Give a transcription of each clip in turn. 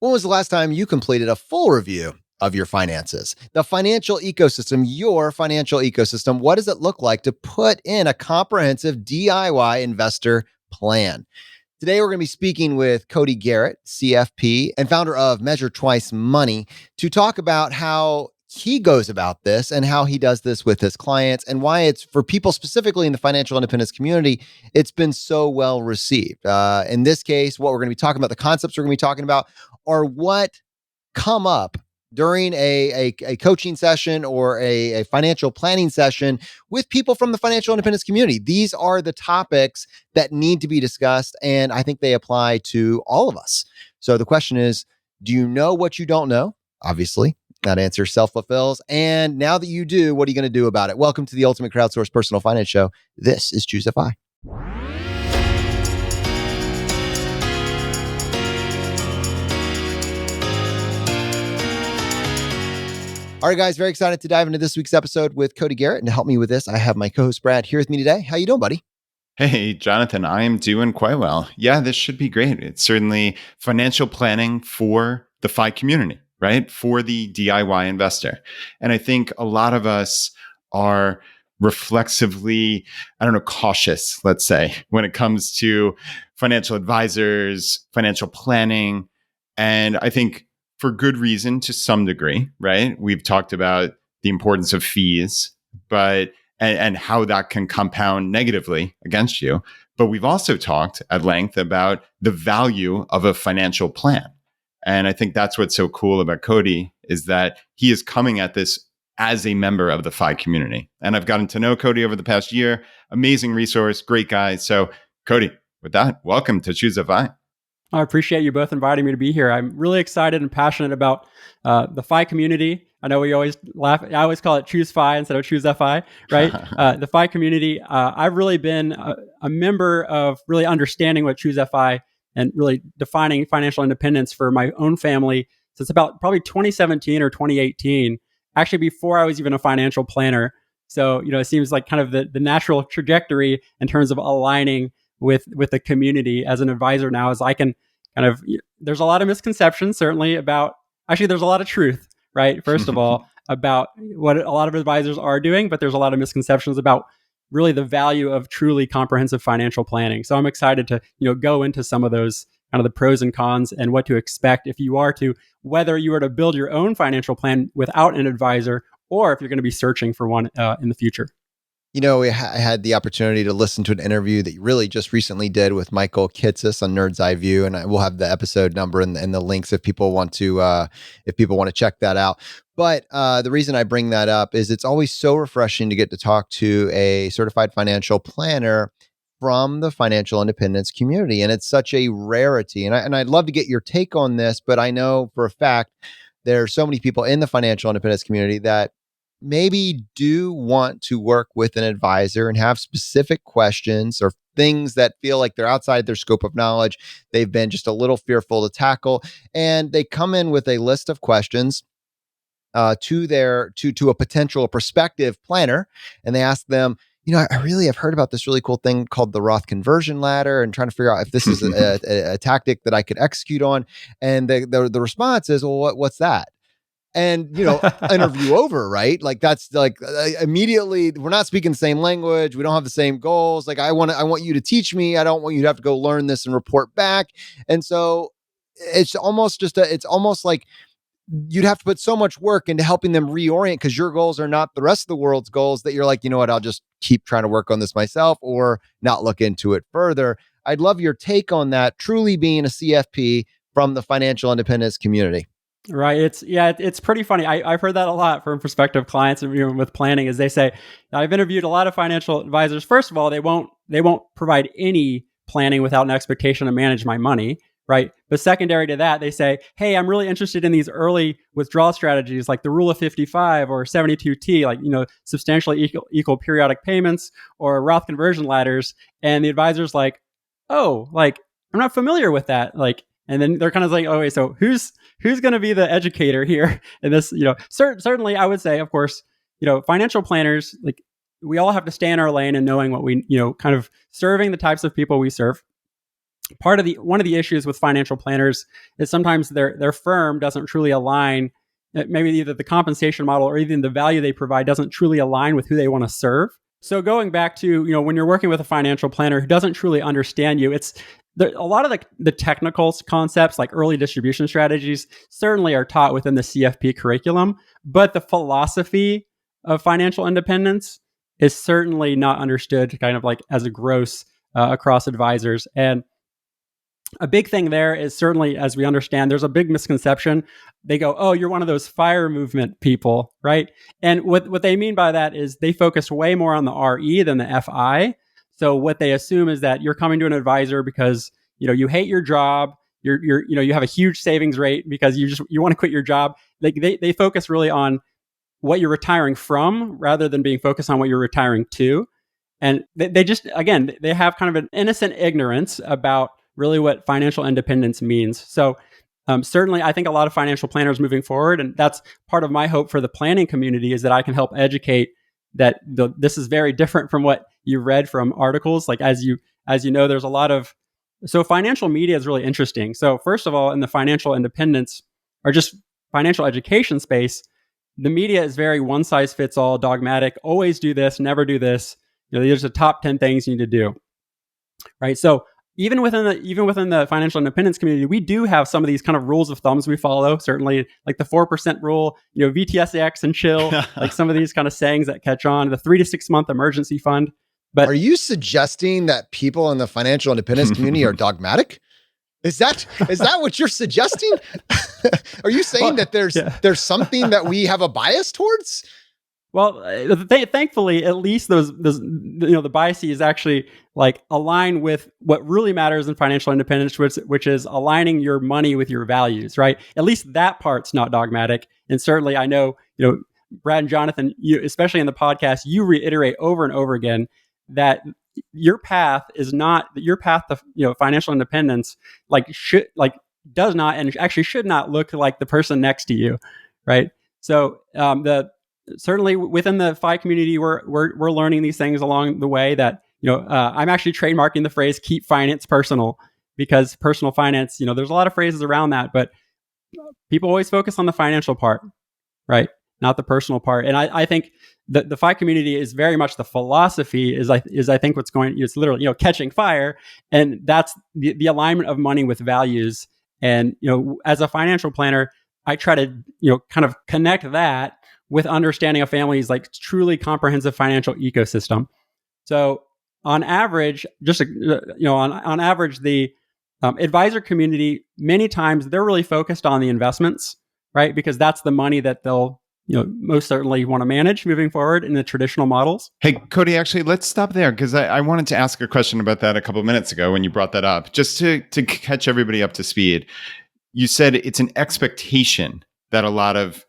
When was the last time you completed a full review of your finances? The financial ecosystem, your financial ecosystem, what does it look like to put in a comprehensive DIY investor plan? Today, we're going to be speaking with Cody Garrett, CFP, and founder of Measure Twice Money, to talk about how he goes about this and how he does this with his clients and why it's for people specifically in the financial independence community, it's been so well received. In this case, what we're going to be talking about, the concepts we're going to be talking about are what come up during a coaching session or a financial planning session with people from the financial independence community. These are the topics that need to be discussed, and I think they apply to all of us. So the question is, do you know what you don't know? Obviously, that answer self-fulfills. And now that you do, what are you going to do about it? Welcome to the Ultimate Crowdsourced Personal Finance Show. This is Choose FI. All right, guys, very excited to dive into this week's episode with Cody Garrett. And to help me with this, I have my co-host Brad here with me today. How you doing, buddy? Hey, Jonathan, I am doing quite well. Yeah, this should be great. It's certainly financial planning for the FI community, right? For the DIY investor. And I think a lot of us are reflexively, cautious, let's say, when it comes to financial advisors, financial planning. And I think for good reason to some degree, right? We've talked about the importance of fees, but and how that can compound negatively against you. But we've also talked at length about the value of a financial plan. And I think that's what's so cool about Cody is that he is coming at this as a member of the FI community. And I've gotten to know Cody over the past year. Amazing resource, great guy. So Cody, with that, welcome to Choose FI. I appreciate you both inviting me to be here. I'm really excited and passionate about the FI community. I know we always laugh. I always call it Choose FI instead of Choose FI, right? The FI community, I've really been a member of really understanding what Choose FI and really defining financial independence for my own family since about probably 2017 or 2018, actually before I was even a financial planner. So, it seems like kind of the natural trajectory in terms of aligning with the community as an advisor now, as I can there's a lot of misconceptions certainly about, actually there's a lot of truth, right? First of all, about what a lot of advisors are doing, but there's a lot of misconceptions about really the value of truly comprehensive financial planning. So I'm excited to, go into some of those kind of the pros and cons and what to expect if you are to, whether you are to build your own financial plan without an advisor, or if you're going to be searching for one in the future. I had the opportunity to listen to an interview that you really just recently did with Michael Kitces on Nerd's Eye View, and we'll have the episode number and the links if people want to check that out. But the reason I bring that up is it's always so refreshing to get to talk to a certified financial planner from the financial independence community, and it's such a rarity. And I'd love to get your take on this, but I know for a fact there are so many people in the financial independence community that maybe do want to work with an advisor and have specific questions or things that feel like they're outside their scope of knowledge. They've been just a little fearful to tackle, and they come in with a list of questions to a potential prospective planner, and they ask them, I really have heard about this really cool thing called the Roth conversion ladder, and trying to figure out if this is a tactic that I could execute on. And the response is, well, what's that? And, interview over, right? Like that's like immediately we're not speaking the same language. We don't have the same goals. Like I want you to teach me. I don't want you to have to go learn this and report back. And so it's almost like you'd have to put so much work into helping them reorient because your goals are not the rest of the world's goals that you're like, I'll just keep trying to work on this myself or not look into it further. I'd love your take on that, truly being a CFP from the financial independence community. Right. It's pretty funny. I've heard that a lot from prospective clients with planning, as they say. I've interviewed a lot of financial advisors. First of all, they won't provide any planning without an expectation to manage my money. Right. But secondary to that, they say, hey, I'm really interested in these early withdrawal strategies like the rule of 55 or 72T, like, substantially equal periodic payments or Roth conversion ladders. And the advisor's like, oh, like, I'm not familiar with that. Like, and then they're kind of like, oh, wait, so who's going to be the educator here? And this, certainly I would say, of course, financial planners, like we all have to stay in our lane and knowing what we, kind of serving the types of people we serve. one of the issues with financial planners is sometimes their firm doesn't truly align. Maybe either the compensation model or even the value they provide doesn't truly align with who they want to serve. So going back to, when you're working with a financial planner who doesn't truly understand you, it's a lot of the technical concepts like early distribution strategies certainly are taught within the CFP curriculum, but the philosophy of financial independence is certainly not understood kind of like as a gross across advisors. And a big thing there is certainly, as we understand, there's a big misconception. They go, "Oh, you're one of those fire movement people," right? And what they mean by that is they focus way more on the RE than the FI. So what they assume is that you're coming to an advisor because you hate your job, you have a huge savings rate because you want to quit your job. Like they focus really on what you're retiring from rather than being focused on what you're retiring to. And they just, again, they have kind of an innocent ignorance about really what financial independence means. So certainly, I think a lot of financial planners moving forward, and that's part of my hope for the planning community, is that I can help educate that this is very different from what you read from articles. Like as you know, there's a lot of, so financial media is really interesting. So first of all, in the financial independence or just financial education space, the media is very one size fits all, dogmatic. Always do this, never do this. There's the top 10 things you need to do, right? So even within the financial independence community, we do have some of these kind of rules of thumbs we follow. Certainly, like the 4% rule, VTSX and chill, like some of these kind of sayings that catch on. The 3 to 6 month emergency fund. But are you suggesting that people in the financial independence community are dogmatic? Is that what you're suggesting? Are you saying that there's something that we have a bias towards? Well, thankfully, at least those the biases actually like align with what really matters in financial independence, which is aligning your money with your values, right? At least that part's not dogmatic. And certainly, I know Brad and Jonathan, especially in the podcast, you reiterate over and over again that your path to financial independence does not and actually should not look like the person next to you, right? So certainly within the FI community, we're learning these things along the way. That I'm actually trademarking the phrase "keep finance personal," because personal finance, there's a lot of phrases around that, but people always focus on the financial part, right? Not the personal part. And I think that the FI community is very much the philosophy is I think what's going. It's literally catching fire, and that's the alignment of money with values. And as a financial planner, I try to kind of connect that with understanding a family's like truly comprehensive financial ecosystem. So on average, on average, the advisor community, many times they're really focused on the investments, right? Because that's the money that they'll most certainly want to manage moving forward in the traditional models. Hey, Cody, actually, let's stop there because I wanted to ask a question about that a couple of minutes ago when you brought that up, just to catch everybody up to speed. You said it's an expectation that a lot of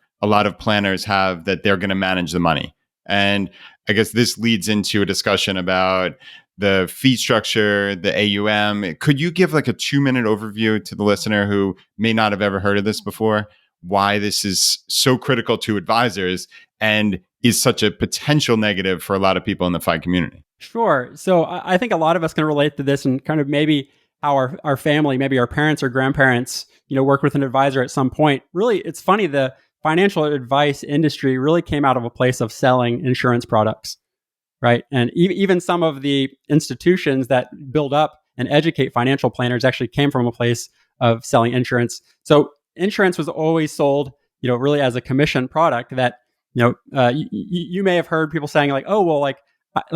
planners have that they're going to manage the money. And I guess this leads into a discussion about the fee structure, the AUM. Could you give like a 2-minute overview to the listener who may not have ever heard of this before, why this is so critical to advisors and is such a potential negative for a lot of people in the FI community? Sure. So I think a lot of us can relate to this, and kind of maybe how our family, maybe our parents or grandparents, worked with an advisor at some point. Really, it's funny, the financial advice industry really came out of a place of selling insurance products, right? And even some of the institutions that build up and educate financial planners actually came from a place of selling insurance. So insurance was always sold, really as a commission product that, you may have heard people saying like, oh, well, I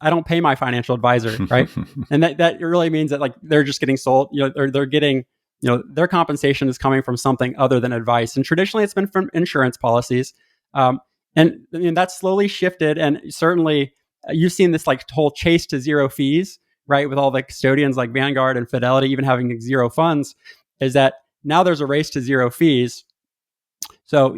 don't pay my financial advisor, right? And that really means that like they're just getting sold, they're getting, their compensation is coming from something other than advice. And traditionally it's been from insurance policies. And that's slowly shifted. And certainly you've seen this like whole chase to zero fees, right? With all the custodians like Vanguard and Fidelity even having zero funds, is that now there's a race to zero fees. So,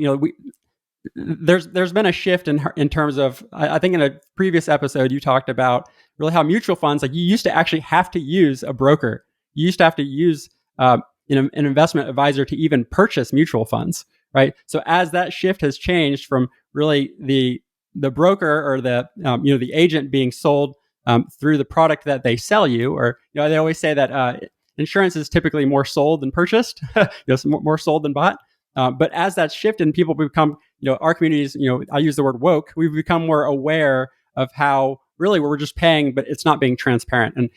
there's been a shift in terms of, I think in a previous episode, you talked about really how mutual funds, like you used to actually have to use a broker. You used to have to use an investment advisor to even purchase mutual funds, right? So as that shift has changed from really the broker or the agent being sold through the product that they sell you. Or they always say that insurance is typically more sold than purchased, more sold than bought. But as that's shifted and people become, our communities, I use the word woke, we've become more aware of how really we're just paying, but it's not being transparent. And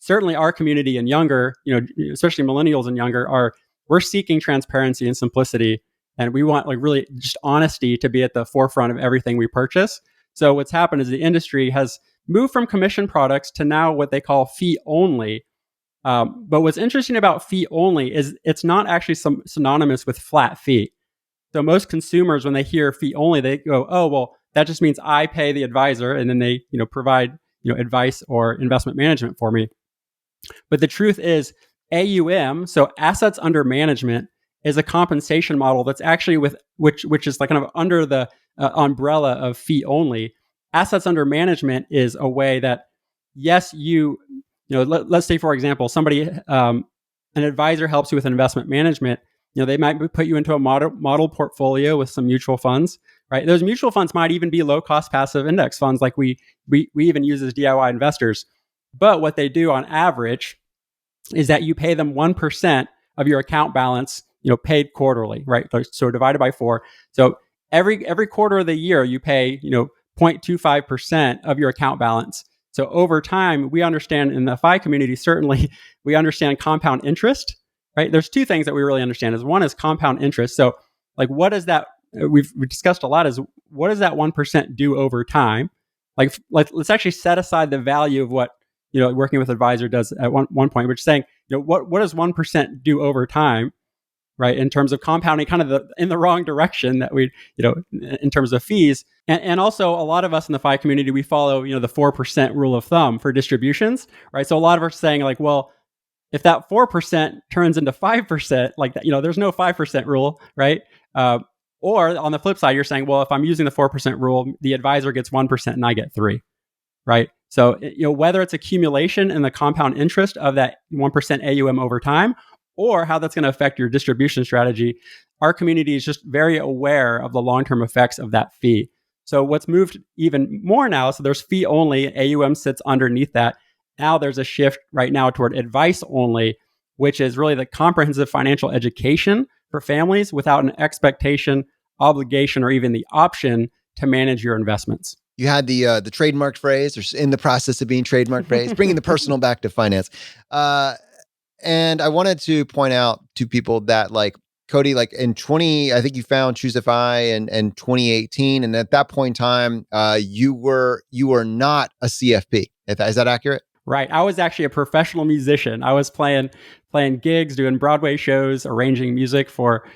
certainly our community and younger, especially millennials and younger, we're seeking transparency and simplicity. And we want really just honesty to be at the forefront of everything we purchase. So what's happened is the industry has moved from commission products to now what they call fee only. But what's interesting about fee only is it's not actually synonymous with flat fee. So most consumers, when they hear fee only, they go, "Oh, well, that just means I pay the advisor, and then they, provide, advice or investment management for me." But the truth is, AUM, so assets under management, is a compensation model that's actually which is like kind of under the umbrella of fee only. Assets under management is a way that, yes, let's say, for example, somebody, an advisor helps you with investment management. They might put you into a model portfolio with some mutual funds, right? Those mutual funds might even be low cost passive index funds, like we even use as DIY investors. But what they do on average is that you pay them 1% of your account balance, paid quarterly, right? So divided by 4. So every quarter of the year, you pay, 0.25% of your account balance. So over time, we understand in the FI community, certainly we understand compound interest, right? There's two things that we really understand. One is compound interest. So like, what does that, we've discussed a lot, is what does that 1% do over time? Like let's actually set aside the value of what, working with advisor does at one point, which is saying, what does 1% do over time, right? In terms of compounding, kind of in the wrong direction that we, in terms of fees. And also a lot of us in the FI community, we follow, the 4% rule of thumb for distributions, right? So a lot of us are saying like, well, if that 4% turns into 5%, like that, there's no 5% rule, right? Or on the flip side, you're saying, well, if I'm using the 4% rule, the advisor gets 1% and I get 3%. Right. So, whether it's accumulation and the compound interest of that 1% AUM over time, or how that's going to affect your distribution strategy, our community is just very aware of the long-term effects of that fee. So what's moved even more now, so there's fee only, AUM sits underneath that. Now there's a shift right now toward advice only, which is really the comprehensive financial education for families without an expectation, obligation, or even the option to manage your investments. You had the trademarked phrase, or in the process of being trademarked phrase, bringing the personal back to finance. And I wanted to point out to people that, like, Cody, like I think you found Choose FI in 2018, and at that point in time, you were not a CFP. Is that accurate? Right. I was actually a professional musician. I was playing gigs, doing Broadway shows, arranging music for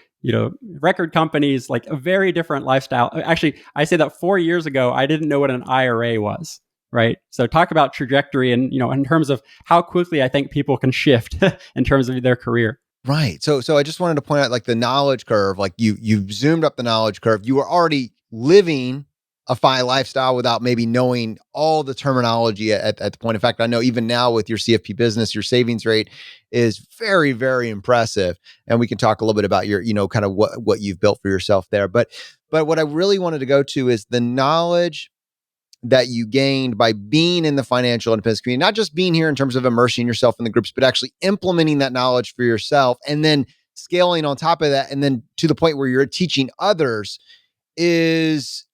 record companies, like a very different lifestyle. Actually, I say that 4 years ago, I didn't know what an IRA was, right? So talk about trajectory and, in terms of how quickly I think people can shift in terms of their career. Right. So I just wanted to point out, like, the knowledge curve, like you've zoomed up the knowledge curve. You were already living a FI lifestyle without maybe knowing all the terminology at the point. In fact, I know even now with your CFP business, your savings rate is very, very impressive. And we can talk a little bit about your, kind of what you've built for yourself there. But what I really wanted to go to is the knowledge that you gained by being in the financial independence community, not just being here in terms of immersing yourself in the groups, but actually implementing that knowledge for yourself and then scaling on top of that. And then to the point where you're teaching others is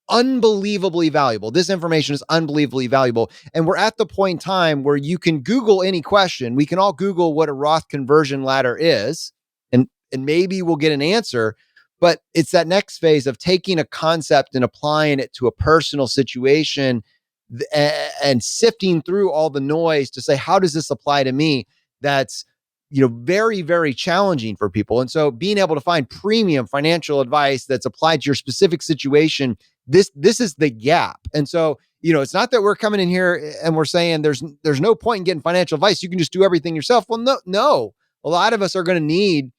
unbelievably valuable. This information is unbelievably valuable. And we're at the point in time where you can Google any question. We can all Google what a Roth conversion ladder is, and maybe we'll get an answer. But it's that next phase of taking a concept and applying it to a personal situation and sifting through all the noise to say, how does this apply to me? That's very, very challenging for people. And so being able to find premium financial advice that's applied to your specific situation, this is the gap. And so, it's not that we're coming in here and we're saying there's no point in getting financial advice. You can just do everything yourself. Well, no. A lot of us are going to need,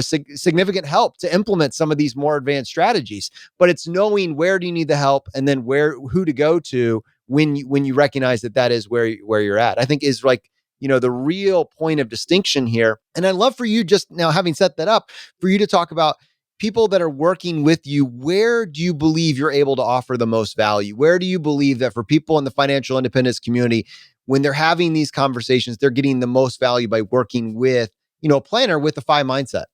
significant help to implement some of these more advanced strategies. But it's knowing where do you need the help, and then who to go to when you recognize that is where you're at. I think is like, the real point of distinction here. And I'd love for you, just now having set that up, for you to talk about people that are working with you, where do you believe you're able to offer the most value? Where do you believe that for people in the financial independence community, when they're having these conversations, they're getting the most value by working with, a planner with the FI mindset?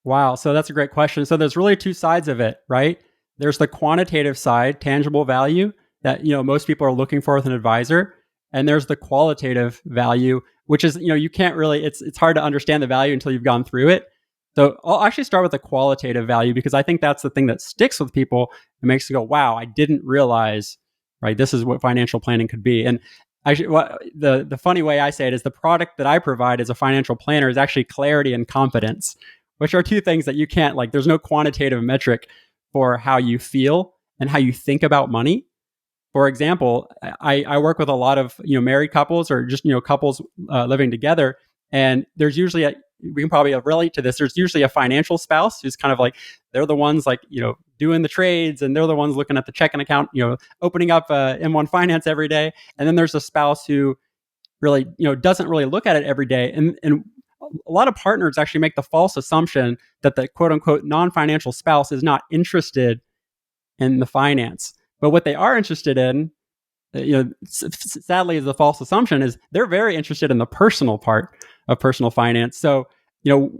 Wow. So that's a great question. So there's really two sides of it, right? There's the quantitative side, tangible value that, most people are looking for with an advisor. And there's the qualitative value, which is, you can't really, it's hard to understand the value until you've gone through it. So I'll actually start with the qualitative value because I think that's the thing that sticks with people and makes you go, wow, I didn't realize, right? This is what financial planning could be. And actually, the funny way I say it is the product that I provide as a financial planner is actually clarity and confidence, which are two things that you can't, like, there's no quantitative metric for how you feel and how you think about money. For example, I work with a lot of married couples or just couples living together, and there's usually we can probably relate to this. There's usually a financial spouse who's kind of like they're the ones like doing the trades, and they're the ones looking at the checking account, opening up M1 Finance every day, and then there's a spouse who really doesn't really look at it every day, and a lot of partners actually make the false assumption that the quote unquote non-financial spouse is not interested in the finance. But what they are interested in, sadly, is the false assumption is they're very interested in the personal part of personal finance. So,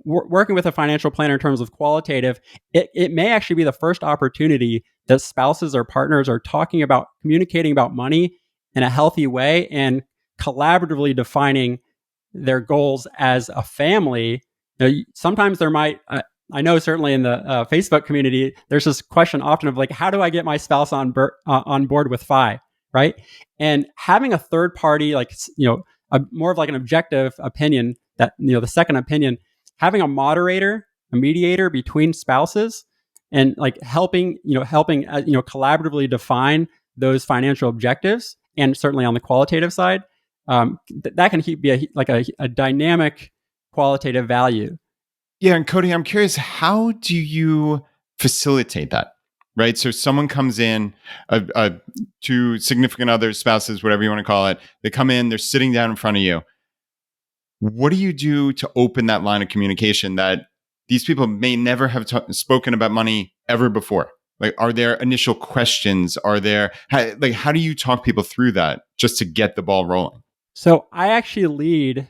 working with a financial planner in terms of qualitative, it may actually be the first opportunity that spouses or partners are talking about communicating about money in a healthy way and collaboratively defining their goals as a family. Sometimes there might, I know certainly in the Facebook community, there's this question often of like, how do I get my spouse on board with FI, right? And having a third party, like, more of like an objective opinion that, the second opinion, having a moderator, a mediator between spouses and like helping collaboratively define those financial objectives. And certainly on the qualitative side, that can be a dynamic qualitative value. Yeah. And Cody, I'm curious, how do you facilitate that? Right. So someone comes in, two significant others, spouses, whatever you want to call it. They come in, they're sitting down in front of you. What do you do to open that line of communication that these people may never have spoken about money ever before? Like, are there initial questions? How do you talk people through that just to get the ball rolling? So I actually lead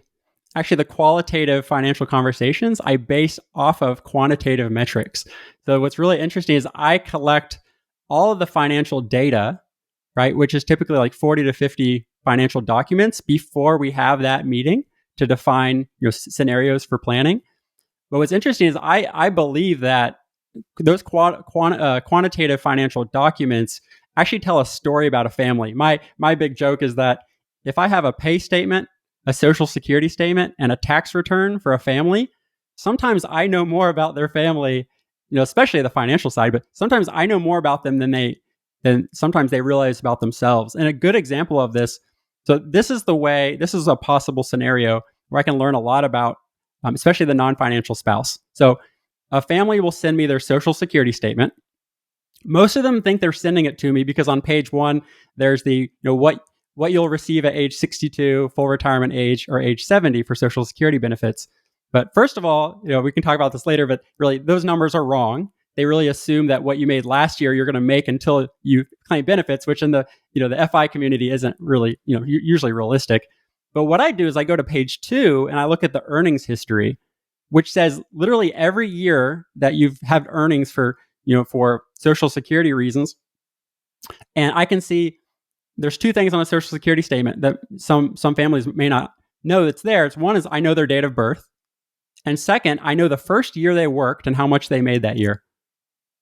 the qualitative financial conversations I base off of quantitative metrics. So what's really interesting is I collect all of the financial data, right, which is typically like 40 to 50 financial documents before we have that meeting to define scenarios for planning. But what's interesting is I believe that those quantitative financial documents actually tell a story about a family. My big joke is that if I have a pay statement, a social security statement, and a tax return for a family, sometimes I know more about their family, especially the financial side, but sometimes I know more about them than sometimes they realize about themselves. And a good example of this, so this is a possible scenario where I can learn a lot about, especially the non-financial spouse. So a family will send me their social security statement. Most of them think they're sending it to me because on page 1, there's the, what you'll receive at age 62, full retirement age, or age 70 for Social Security benefits. But first of all, we can talk about this later, but really those numbers are wrong. They really assume that what you made last year, you're going to make until you claim benefits, which in the, the FI community isn't really, usually realistic. But what I do is I go to page 2 and I look at the earnings history, which says literally every year that you've had earnings for Social Security reasons. And I can see there's two things on a Social Security statement that some families may not know that's there. It's one is I know their date of birth. And second, I know the first year they worked and how much they made that year.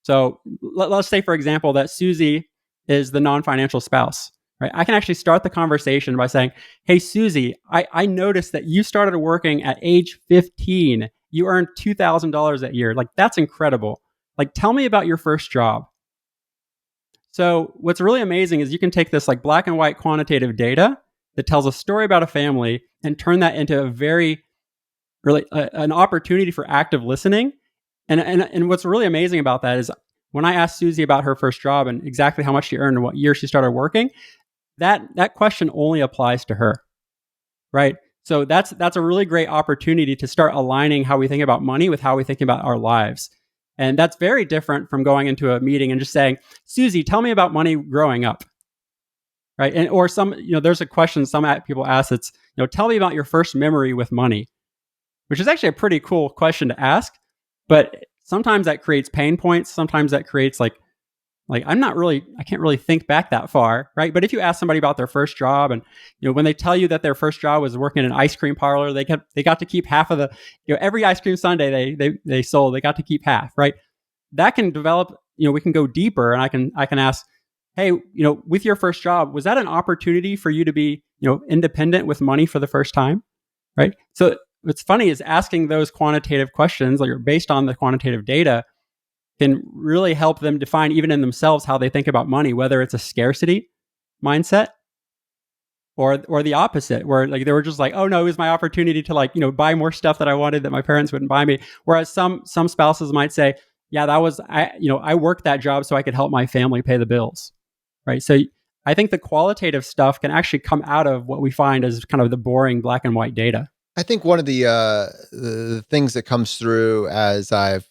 So let's say, for example, that Susie is the non-financial spouse, right? I can actually start the conversation by saying, hey, Susie, I noticed that you started working at age 15. You earned $2,000 that year. Like, that's incredible. Like, tell me about your first job. So what's really amazing is you can take this like black and white quantitative data that tells a story about a family and turn that into a very really an opportunity for active listening. And what's really amazing about that is when I asked Susie about her first job and exactly how much she earned and what year she started working, that question only applies to her, right? So that's a really great opportunity to start aligning how we think about money with how we think about our lives. And that's very different from going into a meeting and just saying, Susie, tell me about money growing up. Right. And or there's a question some people ask. It's, tell me about your first memory with money, which is actually a pretty cool question to ask. But sometimes that creates pain points. Sometimes that creates like I can't really think back that far, right? But if you ask somebody about their first job, and when they tell you that their first job was working in an ice cream parlor, they got to keep half of the, every ice cream sundae they sold, they got to keep half, right? That can develop. We can go deeper, and I can ask, hey, with your first job, was that an opportunity for you to be independent with money for the first time, right? So what's funny is asking those quantitative questions, like based on the quantitative data, can really help them define even in themselves how they think about money, whether it's a scarcity mindset or the opposite, where like they were just like, oh no, it was my opportunity to buy more stuff that I wanted that my parents wouldn't buy me. Whereas some spouses might say, yeah, that was I worked that job so I could help my family pay the bills, right? So I think the qualitative stuff can actually come out of what we find as kind of the boring black and white data. I think one of the things that comes through as I've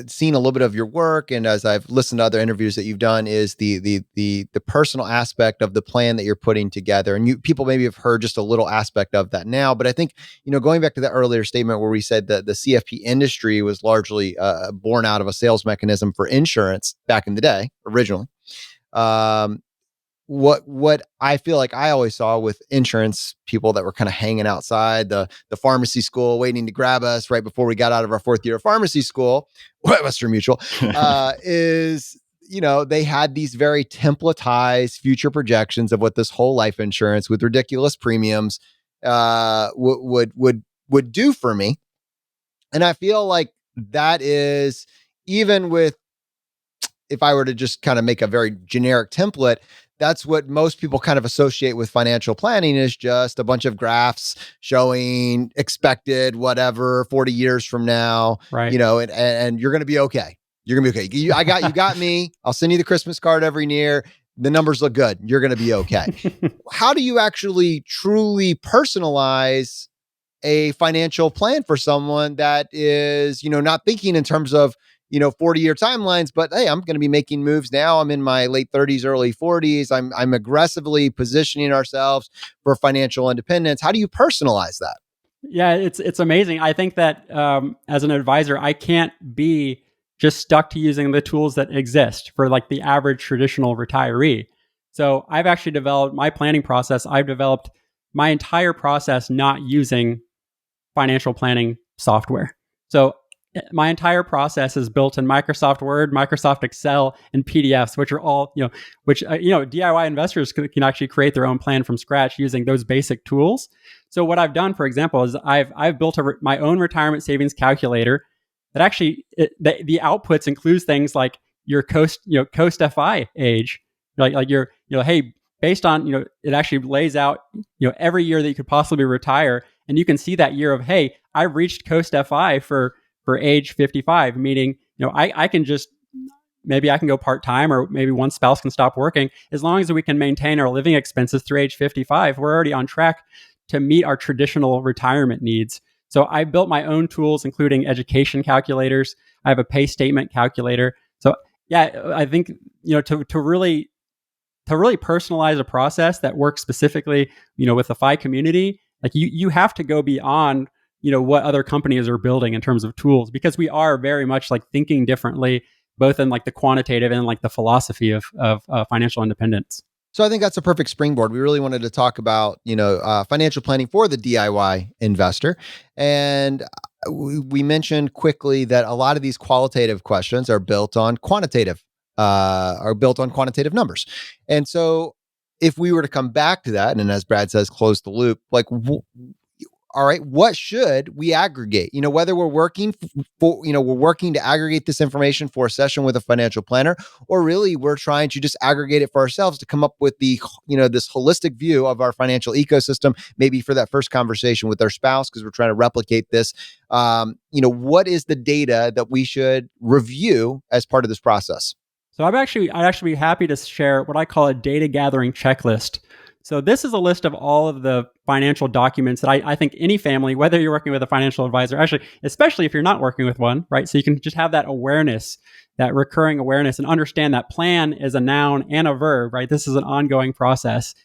seen a little bit of your work and as I've listened to other interviews that you've done is the personal aspect of the plan that you're putting together. And people maybe have heard just a little aspect of that now, but I think going back to that earlier statement where we said that the CFP industry was largely born out of a sales mechanism for insurance back in the day originally. What I feel like I always saw with insurance people that were kind of hanging outside the pharmacy school waiting to grab us right before we got out of our fourth year of pharmacy school, Western Mutual, is they had these very templatized future projections of what this whole life insurance with ridiculous premiums would do for me. And I feel like that is, even with, if I were to just kind of make a very generic template, that's what most people kind of associate with financial planning, is just a bunch of graphs showing expected whatever 40 years from now, Right. And you're going to be okay. You're going to be okay. You got me. I'll send you the Christmas card every year. The numbers look good. You're going to be okay. How do you actually truly personalize a financial plan for someone that is, not thinking in terms of 40-year timelines, but hey, I'm going to be making moves now. I'm in my late 30s, early 40s. I'm aggressively positioning ourselves for financial independence. How do you personalize that? Yeah, it's amazing. I think that as an advisor, I can't be just stuck to using the tools that exist for like the average traditional retiree. So I've actually developed my planning process. I've developed my entire process not using financial planning software. So my entire process is built in Microsoft Word, Microsoft Excel, and PDFs, which are all, DIY investors can actually create their own plan from scratch using those basic tools. So what I've done, for example, is I've built my own retirement savings calculator that actually the outputs includes things like your Coast FI age, like your hey, based on it actually lays out every year that you could possibly retire, and you can see that year of, hey, I reached Coast FI for age 55, meaning, I can just, maybe I can go part-time, or maybe one spouse can stop working. As long as we can maintain our living expenses through age 55, we're already on track to meet our traditional retirement needs. So I built my own tools, including education calculators. I have a pay statement calculator. So yeah, I think, to really personalize a process that works specifically, with the FI community, like you have to go beyond what other companies are building in terms of tools, because we are very much like thinking differently, both in like the quantitative and like the philosophy of financial independence. So I think that's a perfect springboard. We really wanted to talk about, financial planning for the DIY investor. And we mentioned quickly that a lot of these qualitative questions are built on quantitative numbers. And so if we were to come back to that, and as Brad says, close the loop, like, all right, what should we aggregate? Whether we're working we're working to aggregate this information for a session with a financial planner, or really we're trying to just aggregate it for ourselves to come up with the, this holistic view of our financial ecosystem, maybe for that first conversation with our spouse, because we're trying to replicate this. What is the data that we should review as part of this process? So I'd actually be happy to share what I call a data gathering checklist. So this is a list of all of the financial documents that I think any family, whether you're working with a financial advisor, actually, especially if you're not working with one, right? So you can just have that awareness, that recurring awareness, and understand that plan is a noun and a verb, right? This is an ongoing process.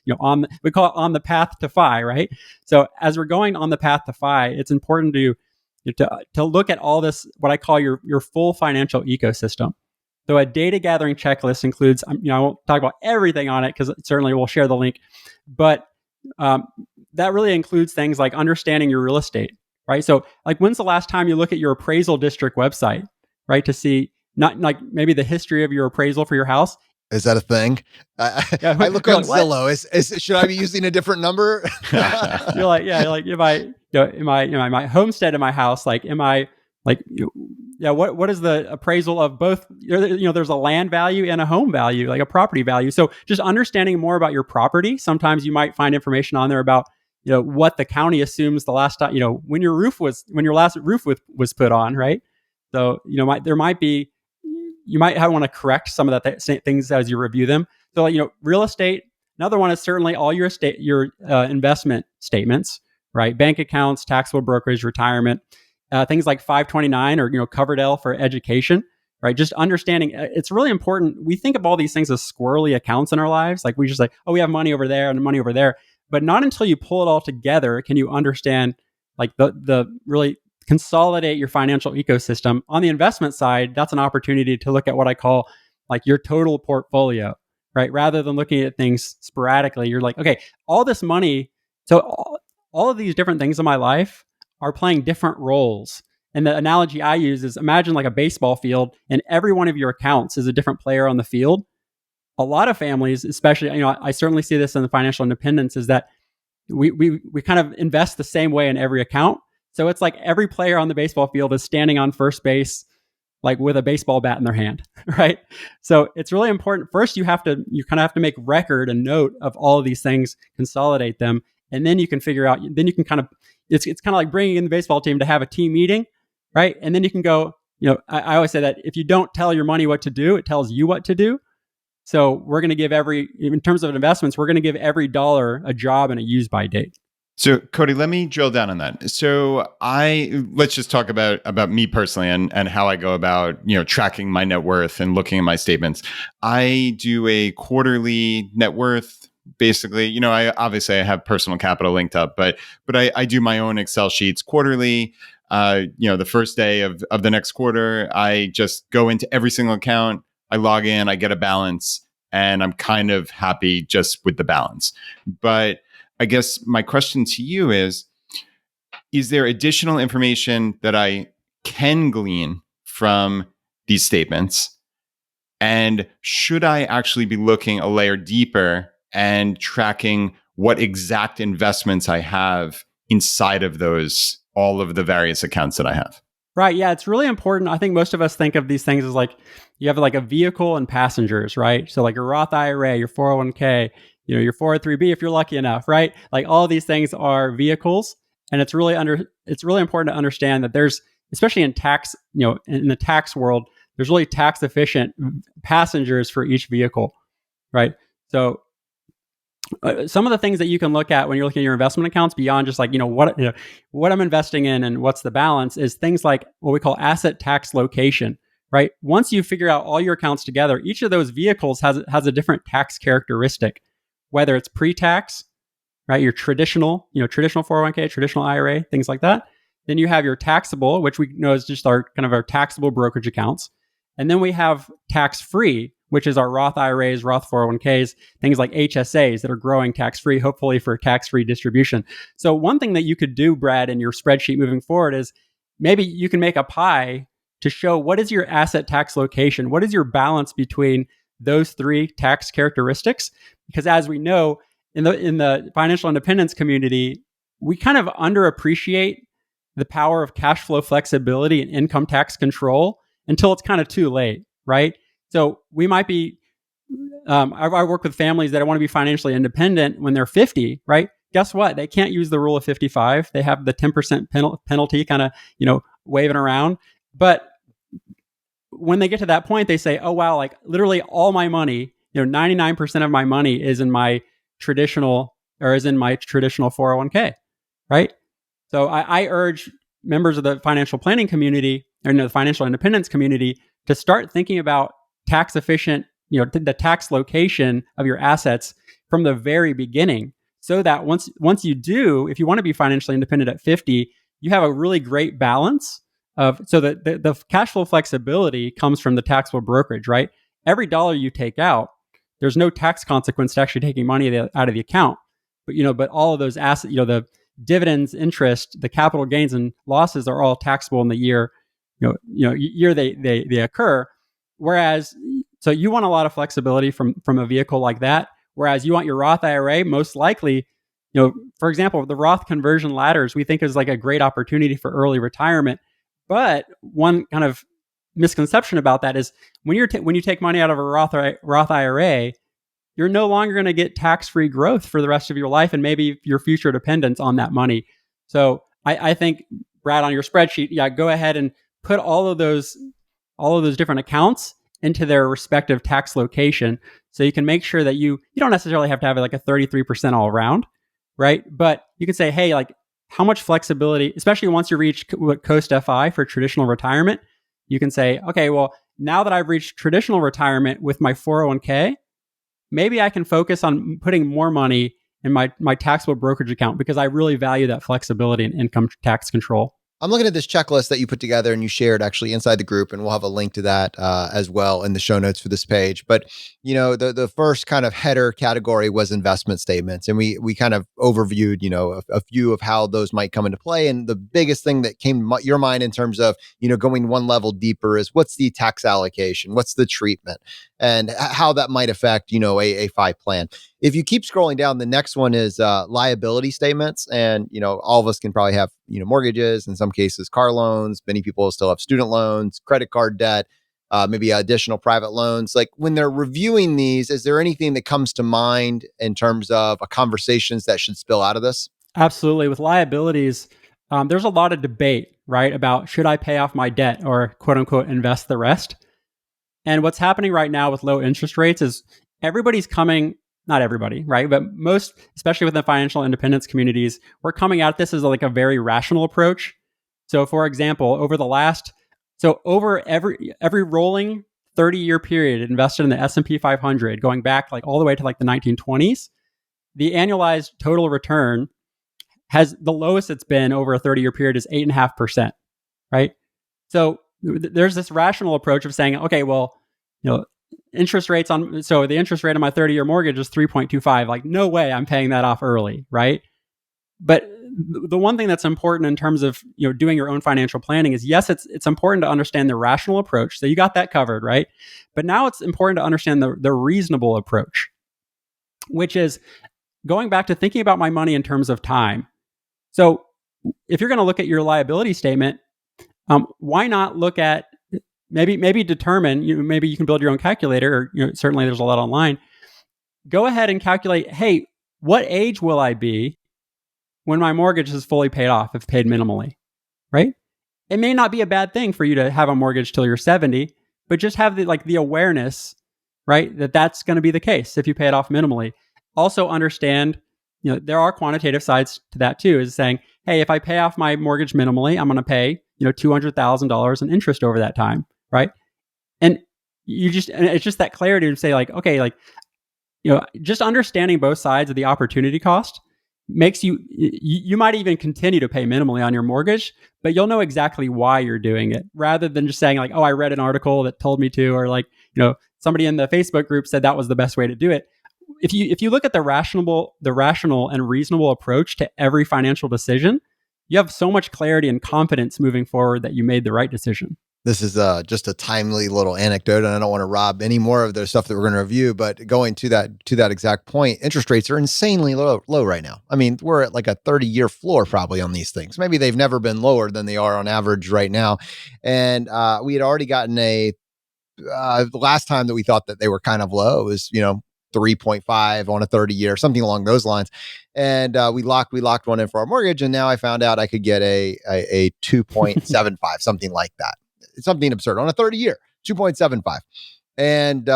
We call it on the path to FI, right? So as we're going on the path to FI, it's important to look at all this, what I call your full financial ecosystem. So a data gathering checklist includes, I won't talk about everything on it because certainly we'll share the link, but um, that really includes things like understanding your real estate, right? So like, when's the last time you look at your appraisal district website, right? To see not like maybe the history of your appraisal for your house. Is that a thing? I, Yeah, I look you're on like, what? Zillow. Should I be using a different number? You're like, yeah, like, am I homestead in my house? Like, am I like, yeah, what is the appraisal of both? There's a land value and a home value, like a property value. So just understanding more about your property. Sometimes you might find information on there about, what the county assumes the last time, when your last roof was put on, right? So, there might be, you might want to correct some of that things as you review them. So, real estate. Another one is certainly all your investment statements, right? Bank accounts, taxable brokerage, retirement, things like 529 or Coverdell for education, right? Just understanding, it's really important. We think of all these things as squirrely accounts in our lives, like we just like, oh, we have money over there and money over there, but not until you pull it all together can you understand like the really consolidate your financial ecosystem. On the investment side, that's an opportunity to look at what I call like your total portfolio, right? Rather than looking at things sporadically, you're like, okay, all this money. So all of these different things in my life are playing different roles. And the analogy I use is imagine like a baseball field and every one of your accounts is a different player on the field. A lot of families, especially, I certainly see this in the financial independence, is that we kind of invest the same way in every account. So it's like every player on the baseball field is standing on first base, like with a baseball bat in their hand, right? So it's really important. First, you kind of have to make record and note of all of these things, consolidate them, and then you can figure out. Then you can kind of, it's kind of like bringing in the baseball team to have a team meeting, right? And then you can go. I always say that if you don't tell your money what to do, it tells you what to do. So we're going to give in terms of investments, we're going to give every dollar a job and a use by date. So, Cody, let me drill down on that. So, let's just talk about me personally and how I go about tracking my net worth and looking at my statements. I do a quarterly net worth. Basically, I have Personal Capital linked up, but I do my own Excel sheets quarterly. The first day of the next quarter, I just go into every single account. I log in, I get a balance, and I'm kind of happy just with the balance. But I guess my question to you is there additional information that I can glean from these statements? And should I actually be looking a layer deeper and tracking what exact investments I have inside of all of the various accounts that I have? Right. Yeah, it's really important. I think most of us think of these things as like you have like a vehicle and passengers, right? So like your Roth IRA, your 401k, your 403b if you're lucky enough, right? Like all of these things are vehicles, and it's really important to understand that there's, especially in tax, in the tax world, there's really tax efficient passengers for each vehicle, right? So some of the things that you can look at when you're looking at your investment accounts beyond just like what I'm investing in and what's the balance is things like what we call asset tax location, right? Once you figure out all your accounts together, each of those vehicles has a different tax characteristic, whether it's pre-tax, right? Your traditional 401k, traditional IRA, things like that. Then you have your taxable, which we know is just our taxable brokerage accounts. And then we have tax-free, which is our Roth IRAs, Roth 401ks, things like HSAs that are growing tax-free, hopefully for tax-free distribution. So one thing that you could do, Brad, in your spreadsheet moving forward is maybe you can make a pie to show what is your asset tax location, what is your balance between those three tax characteristics. Because as we know, in the financial independence community, we kind of underappreciate the power of cash flow flexibility and income tax control until it's kind of too late, right? So we might be, I work with families that want to be financially independent when they're 50, right? Guess what? They can't use the rule of 55. They have the 10% penalty kind of, waving around. But when they get to that point, they say, oh, wow, like literally all my money, 99% of my money is in my traditional or is in my traditional 401k, right? So I urge members of the financial planning community or the financial independence community to start thinking about tax efficient, the tax location of your assets from the very beginning, so that once you do, if you want to be financially independent at 50, you have a really great balance of, so that the cash flow flexibility comes from the taxable brokerage, right? Every dollar you take out, there's no tax consequence to actually taking money out of the account. But all of those assets, the dividends, interest, the capital gains and losses are all taxable in the year, year they occur. Whereas, so you want a lot of flexibility from a vehicle like that. Whereas you want your Roth IRA, most likely, for example, the Roth conversion ladders, we think is like a great opportunity for early retirement. But one kind of misconception about that is when you take money out of a Roth IRA, you're no longer going to get tax-free growth for the rest of your life and maybe your future dependence on that money. So I think, Brad, on your spreadsheet, go ahead and put all of those different accounts into their respective tax location, so you can make sure that you don't necessarily have to have like a 33% all around, right? But you can say, hey, like, how much flexibility, especially once you reach Coast FI for traditional retirement, you can say, okay, well, now that I've reached traditional retirement with my 401k, maybe I can focus on putting more money in my taxable brokerage account because I really value that flexibility and income tax control. I'm looking at this checklist that you put together and you shared actually inside the group, and we'll have a link to that as well in the show notes for this page. But the first kind of header category was investment statements, and we kind of overviewed a few of how those might come into play. And the biggest thing that came to your mind in terms of going one level deeper is, what's the tax allocation, what's the treatment, and how that might affect a FI plan. If you keep scrolling down, the next one is liability statements. And, all of us can probably have, mortgages, in some cases, car loans. Many people still have student loans, credit card debt, maybe additional private loans. Like, when they're reviewing these, is there anything that comes to mind in terms of conversations that should spill out of this? Absolutely. With liabilities, there's a lot of debate, right, about should I pay off my debt or quote unquote invest the rest? And what's happening right now with low interest rates is everybody's coming, not everybody, right? But most, especially within the financial independence communities, we're coming at this as like a very rational approach. So for example, over every rolling 30-year period invested in the S&P 500, going back like all the way to like the 1920s, the annualized total return has the lowest it's been over a 30-year period is 8.5%, right? So there's this rational approach of saying, okay, well, interest rates so the interest rate on my 30-year mortgage is 3.25. Like, no way I'm paying that off early, right? But the one thing that's important in terms of doing your own financial planning is, yes, it's important to understand the rational approach. So you got that covered, right? But now it's important to understand the reasonable approach, which is going back to thinking about my money in terms of time. So if you're going to look at your liability statement, why not look at maybe determine, maybe you can build your own calculator, or certainly there's a lot online. Go ahead and calculate, hey, what age will I be when my mortgage is fully paid off, if paid minimally, right? It may not be a bad thing for you to have a mortgage till you're 70, but just have the awareness, right, that's going to be the case if you pay it off minimally. Also understand, there are quantitative sides to that too, is saying, hey, if I pay off my mortgage minimally, I'm going to pay, $200,000 in interest over that time, right? And it's just that clarity to say, like, okay, just understanding both sides of the opportunity cost makes you might even continue to pay minimally on your mortgage, but you'll know exactly why you're doing it, rather than just saying like, oh, I read an article that told me to, or like, somebody in the Facebook group said that was the best way to do it. If you look at the rational and reasonable approach to every financial decision, you have so much clarity and confidence moving forward that you made the right decision. This is just a timely little anecdote, and I don't want to rob any more of the stuff that we're going to review. But going to that exact point, interest rates are insanely low right now. I mean, we're at like a 30-year floor probably on these things. Maybe they've never been lower than they are on average right now. And we had already gotten the last time that we thought that they were kind of low was 3.5 on a 30-year, something along those lines. And we locked one in for our mortgage, and now I found out I could get a 2.75, something like that. It's something absurd on a 30-year, 2.75. And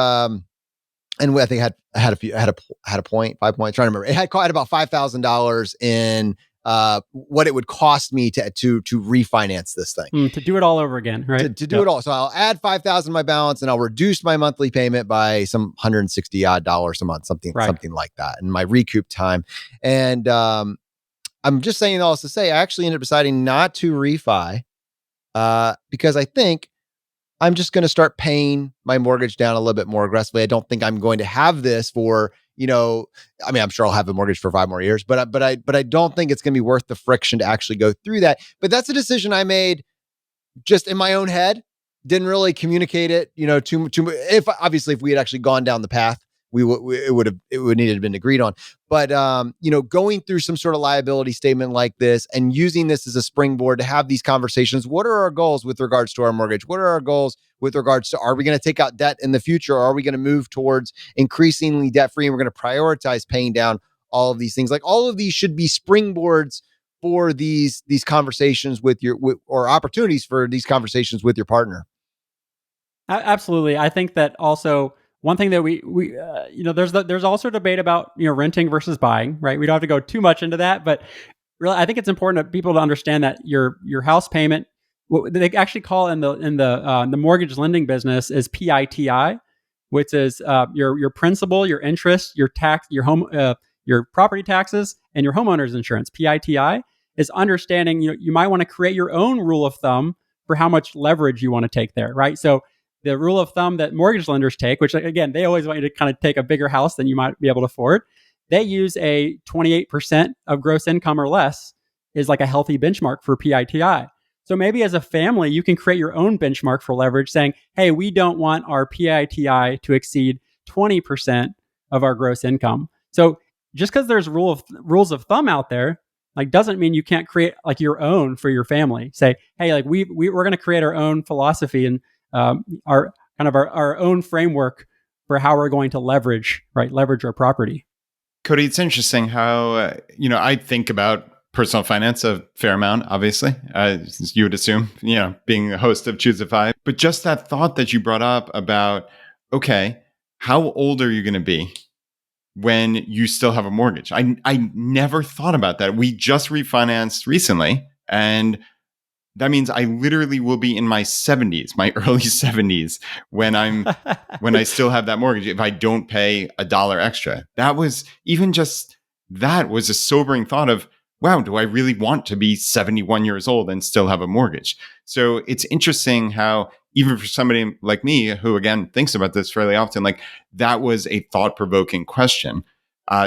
and I think I had a point, 5 points, trying to remember. It had about $5,000 in what it would cost me to refinance this thing. To do it all over again, right? To do it all. So I'll add 5,000 to my balance and I'll reduce my monthly payment by some $160 odd a month, something like that, and my recoup time. And I'm just saying all this to say, I actually ended up deciding not to refi because I think I'm just going to start paying my mortgage down a little bit more aggressively. I don't think I'm going to have this for, I mean, I'm sure I'll have a mortgage for 5 more years, but I don't think it's going to be worth the friction to actually go through that. But that's a decision I made just in my own head. Didn't really communicate it, too. If we had actually gone down the path, it would need to have been agreed on. But going through some sort of liability statement like this and using this as a springboard to have these conversations. What are our goals with regards to our mortgage? What are our goals with regards to, are we going to take out debt in the future? Or are we going to move towards increasingly debt free? And we're going to prioritize paying down all of these things. Like, all of these should be springboards for these conversations or opportunities for these conversations with your partner. Absolutely. I think that also one thing that we there's also debate about, renting versus buying, right? We don't have to go too much into that, but really, I think it's important for people to understand that your house payment, what they actually call in the mortgage lending business, is PITI, which is your principal, your interest, your tax, your home, your property taxes, and your homeowner's insurance. PITI is understanding, you might want to create your own rule of thumb for how much leverage you want to take there, right? So the rule of thumb that mortgage lenders take, which again, they always want you to kind of take a bigger house than you might be able to afford. They use a 28% of gross income or less is like a healthy benchmark for PITI. So maybe as a family, you can create your own benchmark for leverage, saying, hey, we don't want our PITI to exceed 20% of our gross income. So just because there's rules of thumb out there, like, doesn't mean you can't create like your own for your family. Say, hey, like we're going to create our own philosophy and our own framework for how we're going to leverage our property. Cody, it's interesting how, I think about personal finance a fair amount, obviously, as you would assume, being a host of Choose a Five. But just that thought that you brought up about, okay, how old are you going to be when you still have a mortgage? I never thought about that. We just refinanced recently, and that means I literally will be in my 70s, my early 70s, when I still have that mortgage, if I don't pay $1 extra. That was a sobering thought of, wow, do I really want to be 71 years old and still have a mortgage? So it's interesting how, even for somebody like me, who again thinks about this fairly often, like, that was a thought-provoking question.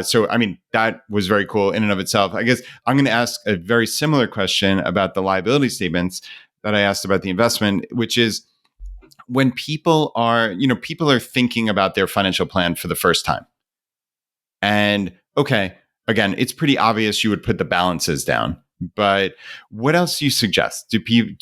So, I mean, that was very cool in and of itself. I guess I'm going to ask a very similar question about the liability statements that I asked about the investment, which is, when people are thinking about their financial plan for the first time. And okay, again, it's pretty obvious you would put the balances down, but what else do you suggest?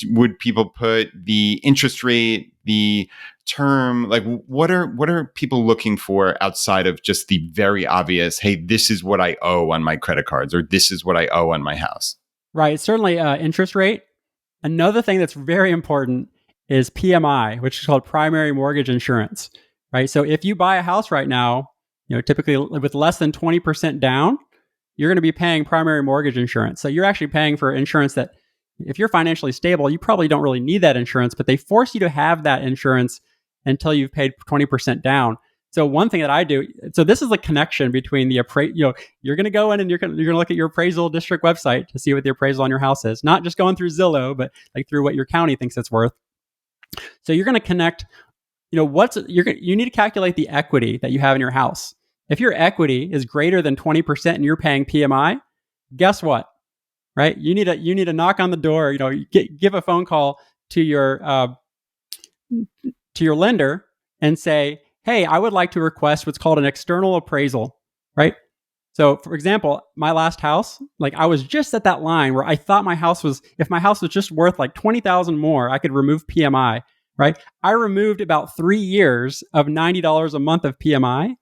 Would people put the interest rate, the term? Like, what are people looking for outside of just the very obvious, hey, this is what I owe on my credit cards, or this is what I owe on my house? Right. Certainly interest rate. Another thing that's very important is PMI, which is called primary mortgage insurance, right? So if you buy a house right now, typically with less than 20% down, you're going to be paying primary mortgage insurance. So you're actually paying for insurance that, if you're financially stable, you probably don't really need that insurance, but they force you to have that insurance until you've paid 20% down. So one thing that I do, so this is the connection between the you're going to go in and you're going to look at your appraisal district website to see what the appraisal on your house is, not just going through Zillow, but like through what your county thinks it's worth. So you're going to connect, you need to calculate the equity that you have in your house. If your equity is greater than 20% and you're paying PMI, guess what? Right? You need to knock on the door, give a phone call to your lender and say, hey, I would like to request what's called an external appraisal, right? So for example, my last house, like, I was just at that line where I thought if my house was just worth like 20,000 more, I could remove PMI, right? I removed about 3 years of $90 a month of PMI,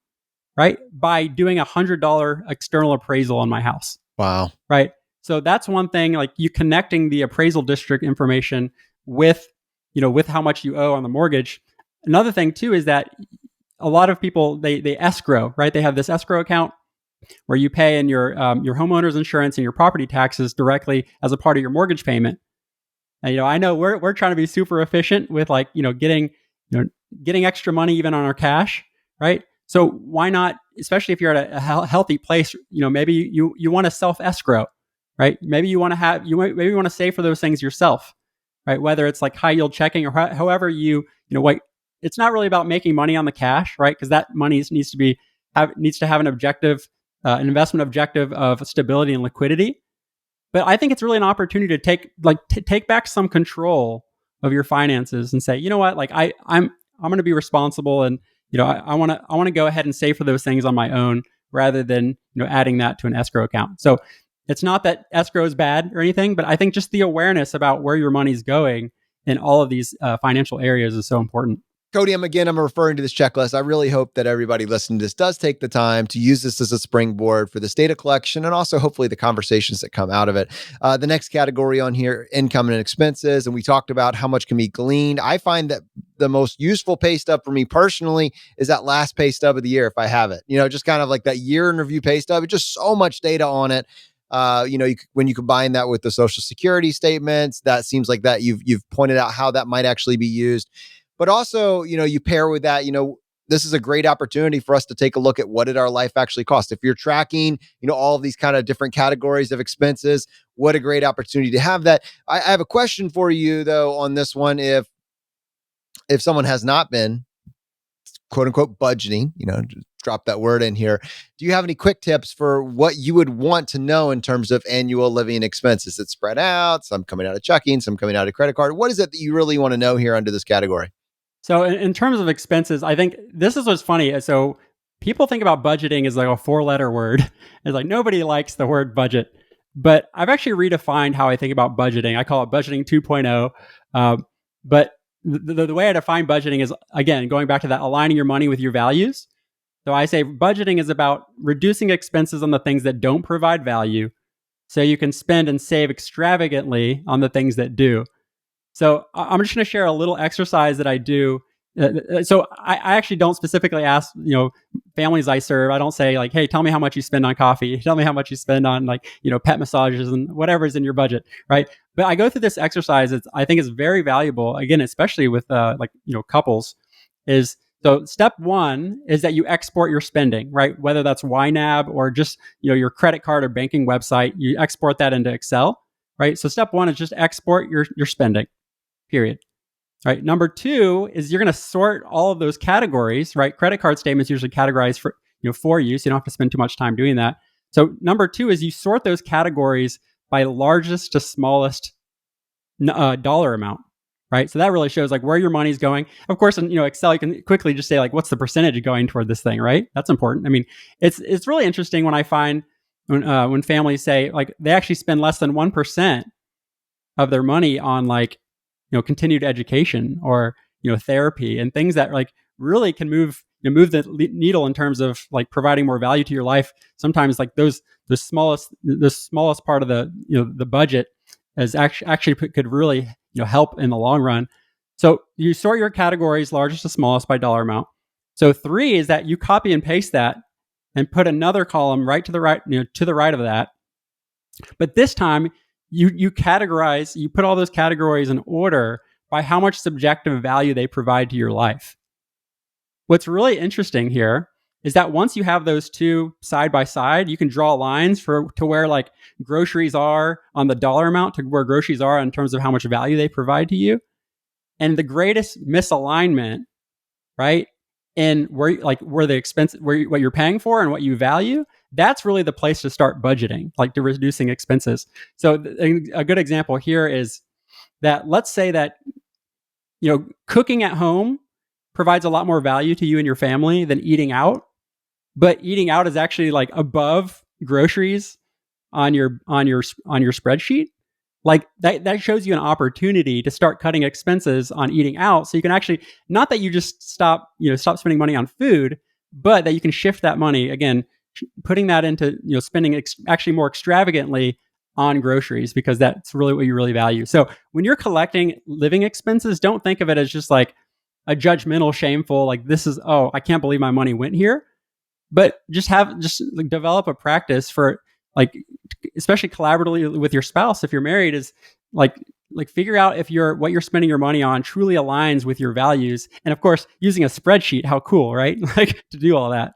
right? By doing $100 external appraisal on my house. Wow. Right. So that's one thing, like, you connecting the appraisal district information with how much you owe on the mortgage. Another thing too is that a lot of people, they escrow, right? They have this escrow account where you pay in your homeowner's insurance and your property taxes directly as a part of your mortgage payment. And I know we're trying to be super efficient with like getting extra money even on our cash, right? So why not, especially if you're at a healthy place, maybe you want to self escrow, right? Maybe you want to maybe you want to save for those things yourself, right? Whether it's like high yield checking or however what, it's not really about making money on the cash, right? Because that money needs to have an objective, an investment objective of stability and liquidity. But I think it's really an opportunity to take back some control of your finances and say, you know what, like I'm going to be responsible, and I want to go ahead and save for those things on my own rather than adding that to an escrow account. So it's not that escrow is bad or anything, but I think just the awareness about where your money's going in all of these financial areas is so important. Cody, I'm referring to this checklist. I really hope that everybody listening to this does take the time to use this as a springboard for this data collection and also hopefully the conversations that come out of it. The next category on here, income and expenses. And we talked about how much can be gleaned. I find that the most useful pay stub for me personally is that last pay stub of the year, if I have it, just kind of like that year in review pay stub. It's just so much data on it. When you combine that with the social security statements, that seems like that you've pointed out how that might actually be used. But also, you pair with that, this is a great opportunity for us to take a look at what did our life actually cost. If you're tracking, all of these kind of different categories of expenses, what a great opportunity to have that. I have a question for you though on this one. If someone has not been quote unquote budgeting, just drop that word in here. Do you have any quick tips for what you would want to know in terms of annual living expenses? It's spread out, some coming out of checking, some coming out of credit card. What is it that you really want to know here under this category? So in terms of expenses, I think this is what's funny. So people think about budgeting as like a 4-letter word. It's like nobody likes the word budget. But I've actually redefined how I think about budgeting. I call it budgeting 2.0. But the way I define budgeting is, again, going back to that aligning your money with your values. So I say budgeting is about reducing expenses on the things that don't provide value so you can spend and save extravagantly on the things that do. So I'm just going to share a little exercise that I do. So I actually don't specifically ask, families I serve. I don't say like, hey, tell me how much you spend on coffee. Tell me how much you spend on pet massages and whatever is in your budget, right? But I go through this exercise. I think it's very valuable. Again, especially with couples. So step one is that you export your spending, right? Whether that's YNAB or just your credit card or banking website, you export that into Excel, right? So step one is just export your spending. Period. Right. Number two is you're going to sort all of those categories, right? Credit card statements usually categorize for you, so you don't have to spend too much time doing that. So number two is you sort those categories by largest to smallest dollar amount, right? So that really shows like where your money's going. Of course, in Excel, you can quickly just say like, what's the percentage going toward this thing, right? That's important. I mean, it's really interesting when I find when families say like they actually spend less than 1% of their money on like continued education or therapy and things that like really can move the needle in terms of like providing more value to your life. Sometimes like the smallest part of the budget is actually could really help in the long run. So you sort your categories largest to smallest by dollar amount. So 3 is that you copy and paste that and put another column right to the right to the right of that. But this time you categorize, you put all those categories in order by how much subjective value they provide to your life. What's really interesting here is that once you have those two side by side, you can draw lines to where like groceries are on the dollar amount to where groceries are in terms of how much value they provide to you. And the greatest misalignment, right, in where the expense, what you're paying for and what you value, that's really the place to start budgeting, like to reducing expenses. So a good example here is that let's say that cooking at home provides a lot more value to you and your family than eating out, but eating out is actually like above groceries on your spreadsheet. Like that shows you an opportunity to start cutting expenses on eating out, so you can actually, not that you just stop spending money on food, but that you can shift that money again, putting that into spending actually more extravagantly on groceries, because that's really what you really value. So when you're collecting living expenses, don't think of it as just like a judgmental, shameful, like this is, oh, I can't believe my money went here. But just like develop a practice for like, especially collaboratively with your spouse. If you're married, is like figure out if what you're spending your money on truly aligns with your values. And of course, using a spreadsheet, how cool, right? Like to do all that.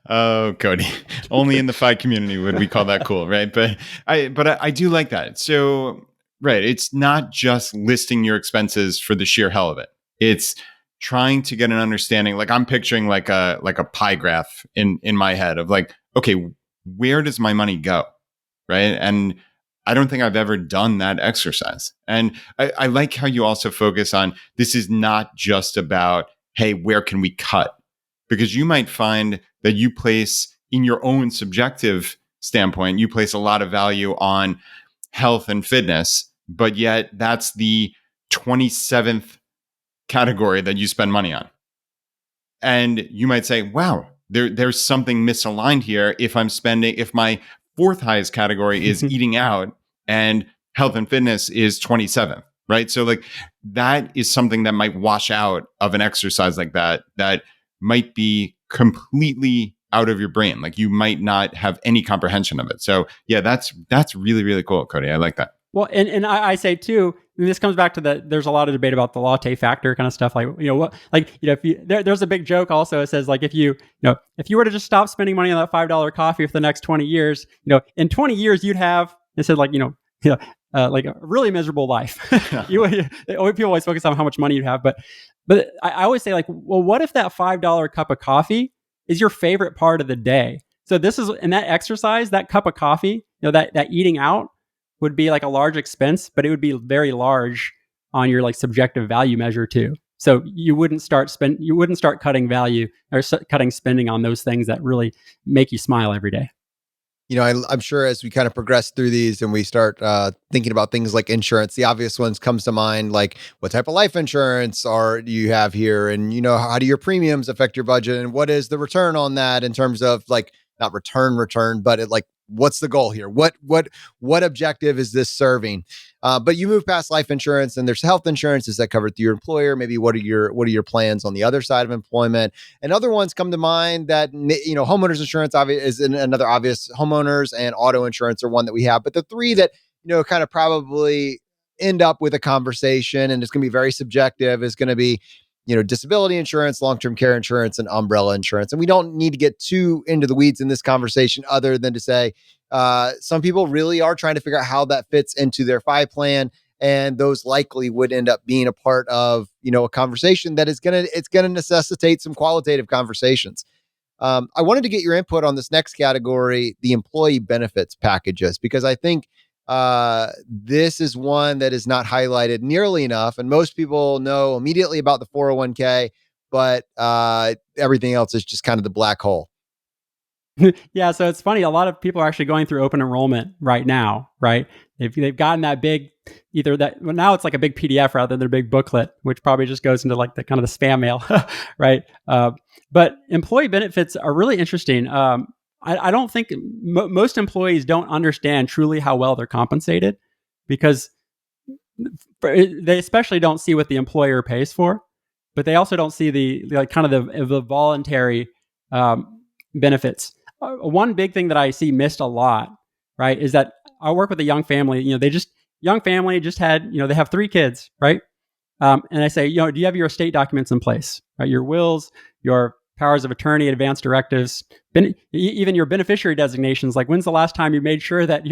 Oh, Cody, only in the FI community would we call that cool, right? But I do like that. So, right, it's not just listing your expenses for the sheer hell of it. It's trying to get an understanding. Like I'm picturing like a pie graph in my head of like, okay, where does my money go, right? And I don't think I've ever done that exercise. And I like how you also focus on this is not just about, hey, where can we cut? Because you might find that you place, in your own subjective standpoint, you place a lot of value on health and fitness, but yet that's the 27th category that you spend money on. And you might say, wow, there's something misaligned here if my fourth highest category is eating out and health and fitness is 27th, right? So like that is something that might wash out of an exercise like that might be completely out of your brain. Like you might not have any comprehension of it. So yeah, that's really, really cool, Cody. I like that. Well, and I say too, and this comes back to there's a lot of debate about the latte factor kind of stuff. Like, there's a big joke also. It says like, if you were to just stop spending money on that $5 coffee for the next 20 years, in 20 years, you'd have, it said like, like a really miserable life. People always focus on how much money you have, but I always say like, well, what if that $5 cup of coffee is your favorite part of the day? So this is, in that exercise, that cup of coffee, that eating out would be like a large expense, but it would be very large on your like subjective value measure too. So you wouldn't start cutting value or cutting spending on those things that really make you smile every day. I'm sure as we kind of progress through these and we start thinking about things like insurance, the obvious ones comes to mind, like what type of life insurance do you have here? And, how do your premiums affect your budget? And what is the return on that in terms of like, not return, but what's the goal here? What objective is this serving? But you move past life insurance and there's health insurance. Is that covered through your employer? Maybe what are your plans on the other side of employment? And other ones come to mind that, homeowners insurance is another obvious. Homeowners and auto insurance are one that we have, but the three that, kind of probably end up with a conversation and it's going to be very subjective is going to be, disability insurance, long-term care insurance, and umbrella insurance. And we don't need to get too into the weeds in this conversation other than to say, some people really are trying to figure out how that fits into their FI plan. And those likely would end up being a part of, a conversation that it's going to necessitate some qualitative conversations. I wanted to get your input on this next category, the employee benefits packages, because I think this is one that is not highlighted nearly enough. And most people know immediately about the 401k, but everything else is just kind of the black hole. Yeah, so it's funny. A lot of people are actually going through open enrollment right now, right? They've gotten that big, now it's like a big PDF rather than a big booklet, which probably just goes into like the kind of the spam mail, right? But employee benefits are really interesting. I don't think most employees don't understand truly how well they're compensated because they especially don't see what the employer pays for, but they also don't see the voluntary benefits. One big thing that I see missed a lot, right, is that I work with a young family. Young family just had, they have 3 kids, right? And I say, do you have your estate documents in place, right? Your wills, your powers of attorney, advance directives, even your beneficiary designations. Like, when's the last time you made sure that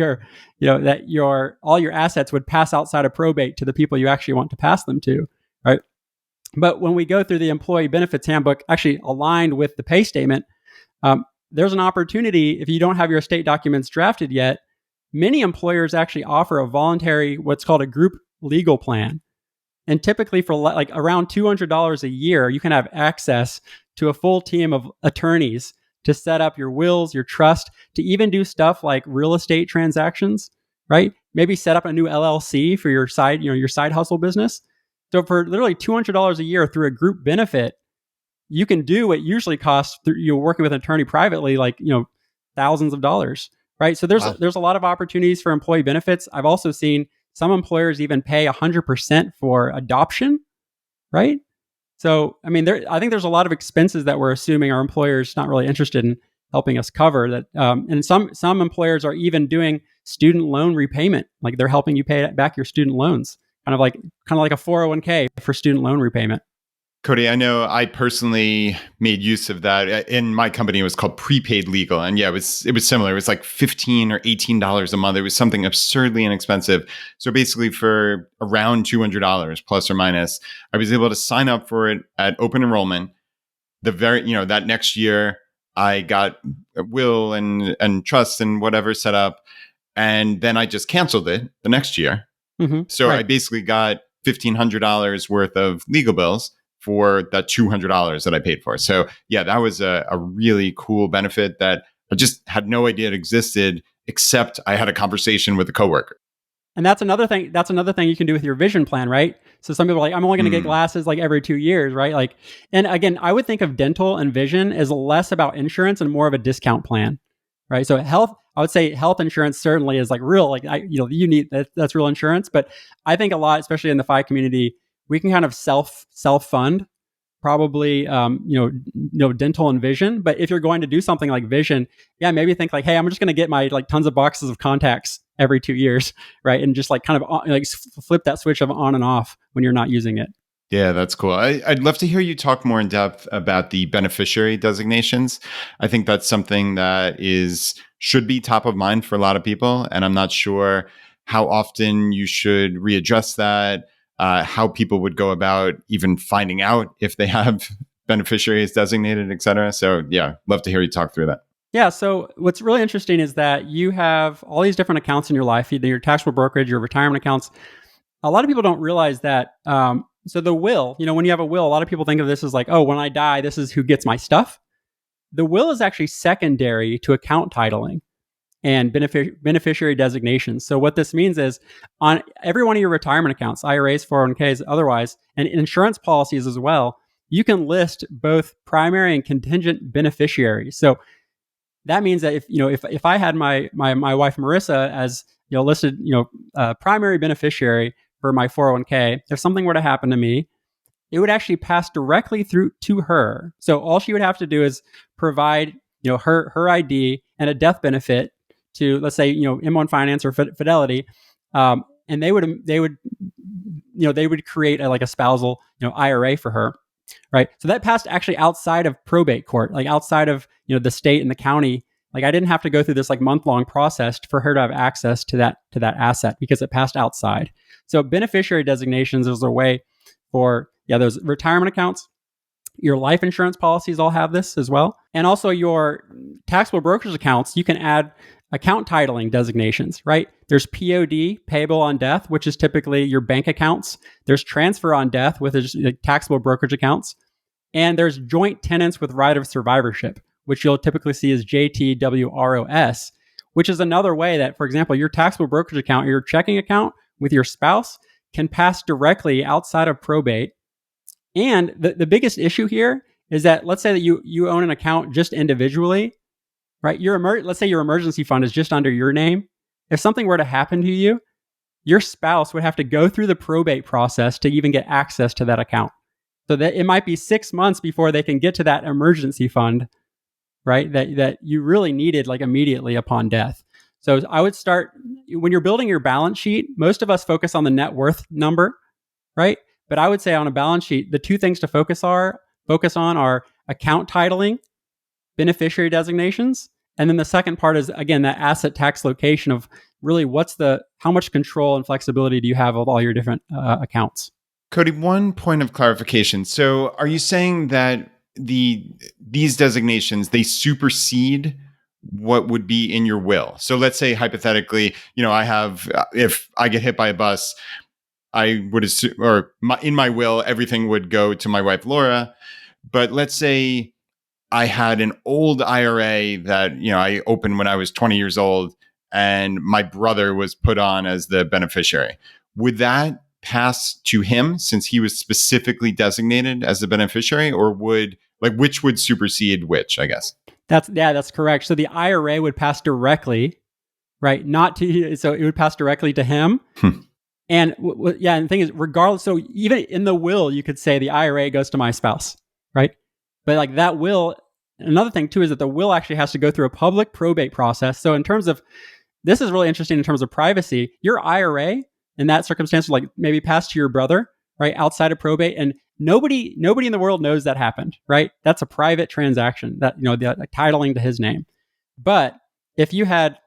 all your assets would pass outside of probate to the people you actually want to pass them to, right? But when we go through the employee benefits handbook, actually aligned with the pay statement, there's an opportunity. If you don't have your estate documents drafted yet, many employers actually offer a voluntary, what's called a group legal plan. And typically for like around $200 a year, you can have access to a full team of attorneys to set up your wills, your trust, to even do stuff like real estate transactions, right? Maybe set up a new LLC for your side hustle business. So for literally $200 a year through a group benefit, you can do what usually costs through working with an attorney privately, like, thousands of dollars, right? So there's a lot of opportunities for employee benefits. I've also seen some employers even pay 100% for adoption, right? So, I mean, I think there's a lot of expenses that we're assuming our employers not really interested in helping us cover. That, and some employers are even doing student loan repayment, like they're helping you pay back your student loans, kind of like a 401k for student loan repayment. Cody, I know I personally made use of that. In my company, it was called prepaid legal. And yeah, it was similar. It was like $15 or $18 a month. It was something absurdly inexpensive. So basically for around $200 plus or minus, I was able to sign up for it at open enrollment. That next year I got a will and trust and whatever set up. And then I just canceled it the next year. Mm-hmm. So Right. I basically got $1,500 worth of legal bills for that $200 that I paid for. So yeah, that was a really cool benefit that I just had no idea it existed, except I had a conversation with a coworker. And that's another thing. That's another thing you can do with your vision plan, right? So some people are like, I'm only going to get glasses like every 2 years, right? Like, and again, I would think of dental and vision as less about insurance and more of a discount plan, right? So I would say health insurance certainly is like real, like you need that's real insurance. But I think a lot, especially in the FI community, we can kind of self fund probably dental and vision. But if you're going to do something like vision, yeah, maybe think like, hey, I'm just going to get my like tons of boxes of contacts every 2 years, right? And just like kind of like flip that switch of on and off when you're not using it. Yeah, that's cool. I'd love to hear you talk more in depth about the beneficiary designations. I think that's something that should be top of mind for a lot of people, and I'm not sure how often you should readjust that. How people would go about even finding out if they have beneficiaries designated, et cetera. So yeah, love to hear you talk through that. Yeah. So what's really interesting is that you have all these different accounts in your life, either your taxable brokerage, your retirement accounts. A lot of people don't realize that. So the will, when you have a will, a lot of people think of this as like, oh, when I die, this is who gets my stuff. The will is actually secondary to account titling and beneficiary designations. So what this means is on every one of your retirement accounts, IRAs, 401ks, otherwise, and insurance policies as well, you can list both primary and contingent beneficiaries. So that means that if I had my wife Marissa as listed primary beneficiary for my 401k, if something were to happen to me, it would actually pass directly through to her. So all she would have to do is provide her ID and a death benefit to, let's say, M1 Finance or Fidelity, and they would create a spousal IRA for her. Right. So that passed actually outside of probate court, like outside of, the state and the county. Like I didn't have to go through this like month-long process for her to have access to that asset because it passed outside. So beneficiary designations is a way for, those retirement accounts. Your life insurance policies all have this as well. And also your taxable brokerage accounts, you can add account titling designations, right? There's POD, payable on death, which is typically your bank accounts. There's transfer on death, which is taxable brokerage accounts. And there's joint tenants with right of survivorship, which you'll typically see as JTWROS, which is another way that, for example, your taxable brokerage account or your checking account with your spouse can pass directly outside of probate. And the biggest issue here is that let's say that you own an account just individually, right? Let's say your emergency fund is just under your name. If something were to happen to you, your spouse would have to go through the probate process to even get access to that account. So that it might be 6 months before they can get to that emergency fund, right? That you really needed like immediately upon death. So I would start when you're building your balance sheet. Most of us focus on the net worth number, right? But I would say on a balance sheet, the two things to focus on are account titling, beneficiary designations, and then the second part is again that asset tax location of really how much control and flexibility do you have of all your different accounts. Cody, one point of clarification. So are you saying that these designations, they supersede what would be in your will? So let's say hypothetically, I have, if I get hit by a bus, I would assume, in my will, everything would go to my wife, Laura. But let's say I had an old IRA that, I opened when I was 20 years old and my brother was put on as the beneficiary. Would that pass to him since he was specifically designated as the beneficiary, or which would supersede which, I guess? That's correct. So the IRA would pass directly, right? So it would pass directly to him. And and the thing is, regardless, so even in the will, you could say the IRA goes to my spouse, right? But like that will, another thing too is that the will actually has to go through a public probate process. So in terms of, this is really interesting in terms of privacy. Your IRA in that circumstance, like maybe passed to your brother, right, outside of probate, and nobody in the world knows that happened, right? That's a private transaction that the titling to his name. But if you had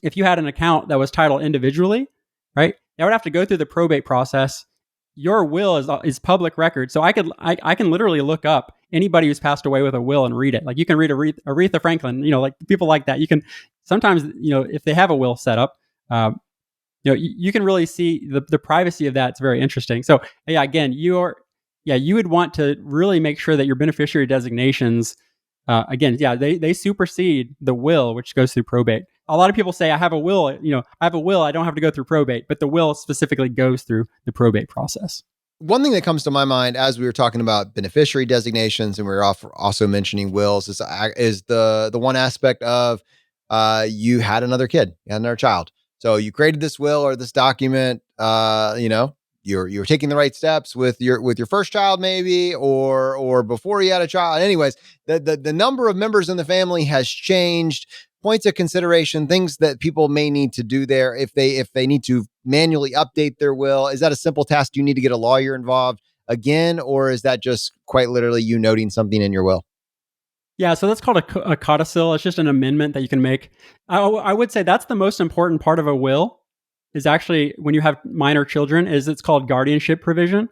an account that was titled individually, right, that would have to go through the probate process. Your will is public record, so I can literally look up anybody who's passed away with a will and read it. Like you can read Aretha Franklin, like people like that. You can sometimes, if they have a will set up, you can really see the privacy of that. It's very interesting. So yeah, again, you would want to really make sure that your beneficiary designations, again, yeah, they supersede the will, which goes through probate. A lot of people say, I have a will, I don't have to go through probate, but the will specifically goes through the probate process. One thing that comes to my mind as we were talking about beneficiary designations, and we were also mentioning wills, is the one aspect of you had another kid, you had another child. So you created this will or this document, you're taking the right steps with your first child, maybe, or before you had a child. Anyways, the number of members in the family has changed. Points of consideration, things that people may need to do there if they need to manually update their will. Is that a simple task? Do you need to get a lawyer involved again, or is that just quite literally you noting something in your will? Yeah, so that's called a codicil. It's just an amendment that you can make. I would say that's the most important part of a will, is actually when you have minor children, is it's called guardianship provision.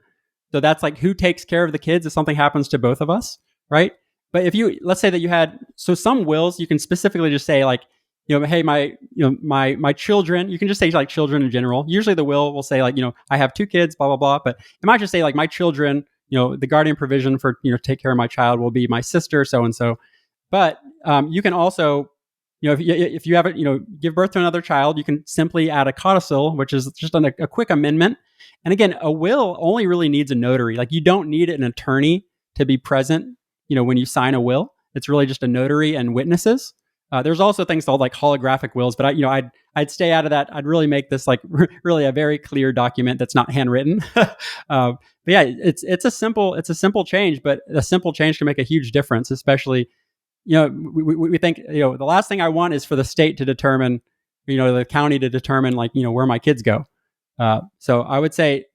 So that's like who takes care of the kids if something happens to both of us, right? But if let's say that you had, so some wills, you can specifically just say like, hey, my children, you can just say like children in general. Usually the will say like, I have 2 kids, blah, blah, blah. But it might just say like my children, the guardian provision for, take care of my child will be my sister, so-and-so. But you can also, if you have it, give birth to another child, you can simply add a codicil, which is just a quick amendment. And again, a will only really needs a notary. Like you don't need an attorney to be present, when you sign a will. It's really just a notary and witnesses. There's also things called like holographic wills, but I'd stay out of that. I'd really make this like really a very clear document that's not handwritten. But yeah, it's a simple change, but a simple change can make a huge difference, especially we think, the last thing I want is for the state to determine, the county to determine like, where my kids go. So I would say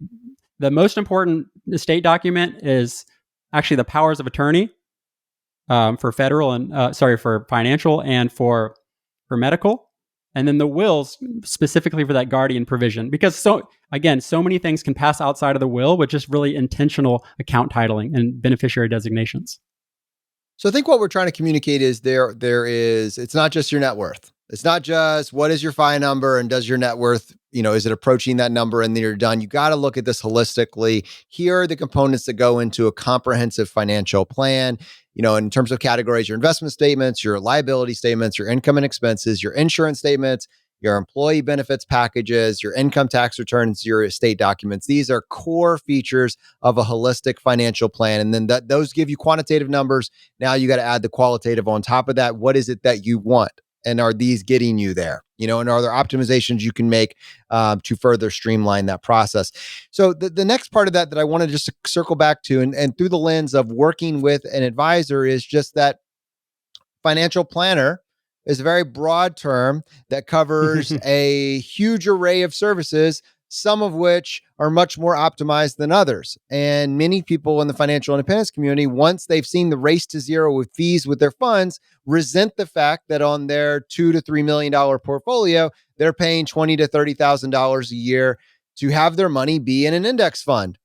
the most important state document is actually the powers of attorney, for federal and for financial and for medical. And then the wills specifically for that guardian provision, because so many things can pass outside of the will with just really intentional account titling and beneficiary designations. So I think what we're trying to communicate is it's not just your net worth. It's not just what is your FI number and does your net worth, is it approaching that number and then you're done. You got to look at this holistically. Here are the components that go into a comprehensive financial plan. In terms of categories, your investment statements, your liability statements, your income and expenses, your insurance statements, your employee benefits packages, your income tax returns, your estate documents. These are core features of a holistic financial plan. And then those give you quantitative numbers. Now you got to add the qualitative on top of that. What is it that you want? And are these getting you there? And are there optimizations you can make to further streamline that process? So the next part of that I wanted just to circle back to, and through the lens of working with an advisor, is just that financial planner is a very broad term that covers a huge array of services, some of which are much more optimized than others. And many people in the financial independence community, once they've seen the race to zero with fees with their funds, resent the fact that on their $2 to $3 million portfolio, they're paying $20,000 to $30,000 a year to have their money be in an index fund,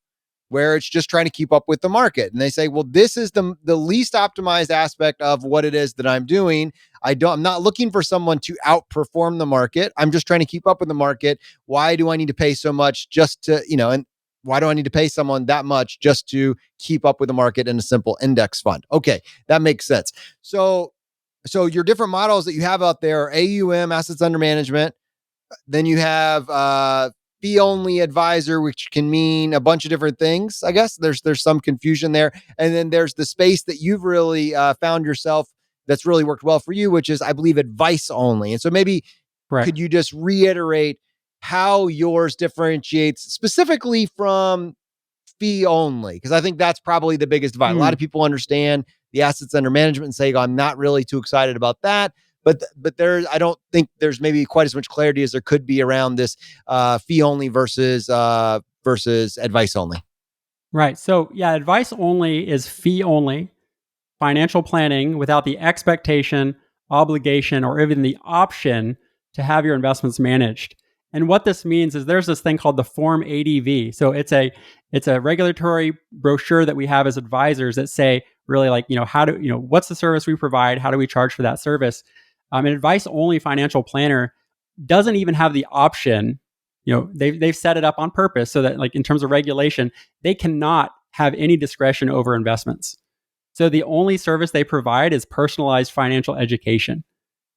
where it's just trying to keep up with the market. And they say, well, this is the least optimized aspect of what it is that I'm doing. I'm not looking for someone to outperform the market. I'm just trying to keep up with the market. Why do I need to pay so much just to, and why do I need to pay someone that much just to keep up with the market in a simple index fund? Okay, that makes sense. So your different models that you have out there are AUM, assets under management. Then you have fee-only advisor, which can mean a bunch of different things. I guess there's some confusion there. And then there's the space that you've really found yourself that's really worked well for you, which is, I believe, advice only. And so maybe Correct. could you just reiterate how yours differentiates specifically from fee only, because I think that's probably the biggest divide. A lot of people understand the assets under management and say, I'm not really too excited about that. But I don't think there's maybe quite as much clarity as there could be around this fee only versus advice only. Right. So yeah, advice only is fee only financial planning without the expectation, obligation, or even the option to have your investments managed. And what this means is there's this thing called the Form ADV. So it's a regulatory brochure that we have as advisors that say really like, what's the service we provide? How do we charge for that service? An advice only financial planner doesn't even have the option. They've set it up on purpose so that like in terms of regulation, they cannot have any discretion over investments. So the only service they provide is personalized financial education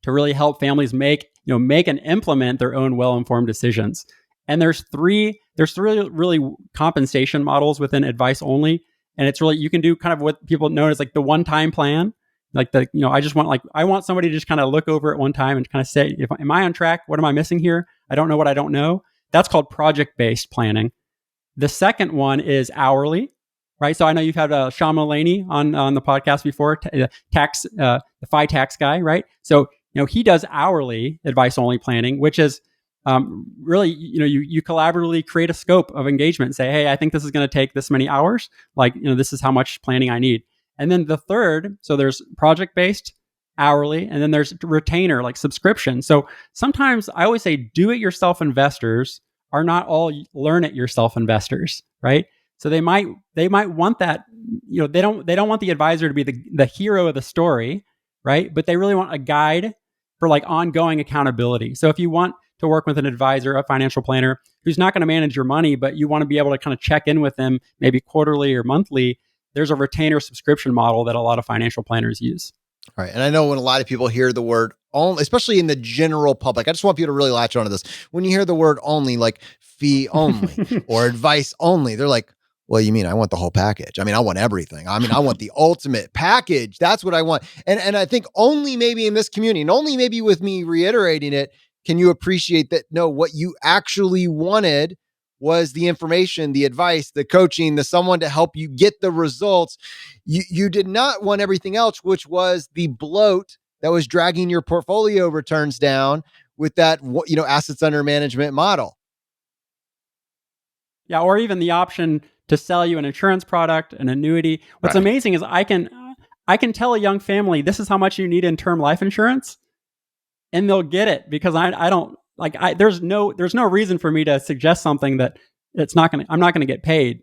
to really help families make and implement their own well-informed decisions. And there's three really compensation models within advice only. And it's really, you can do kind of what people know as like the one-time plan. Like I want somebody to just kind of look over it one time and kind of say, am I on track? What am I missing here? I don't know what I don't know. That's called project-based planning. The second one is hourly, right? So I know you've had Sean Mullaney on the podcast before, the FI tax guy, right? So he does hourly advice only planning, which is really you collaboratively create a scope of engagement and say, hey, I think this is going to take this many hours. Like this is how much planning I need. And then the third, so there's project based, hourly, and then there's retainer like subscription. So sometimes I always say, do it yourself investors are not all learn it yourself investors, right? So they might want that, they don't want the advisor to be the hero of the story, right? But they really want a guide for like ongoing accountability. So if you want to work with an advisor, a financial planner who's not going to manage your money, but you want to be able to kind of check in with them maybe quarterly or monthly, there's a retainer subscription model that a lot of financial planners use. All right. And I know when a lot of people hear the word only, especially in the general public, I just want people to really latch onto this. When you hear the word only, like fee only or advice only, they're like, well, you mean I want the whole package? I mean, I want everything. I mean, I want the ultimate package. That's what I want. And I think only maybe in this community, and only maybe with me reiterating it, can you appreciate that? No, what you actually wanted was the information, the advice, the coaching, the someone to help you get the results. You did not want everything else, which was the bloat that was dragging your portfolio returns down with that, assets under management model. Yeah, or even the option to sell you an insurance product, an annuity. What's amazing is I can tell a young family, this is how much you need in term life insurance, and they'll get it because I don't like there's no reason for me to suggest something that I'm not gonna get paid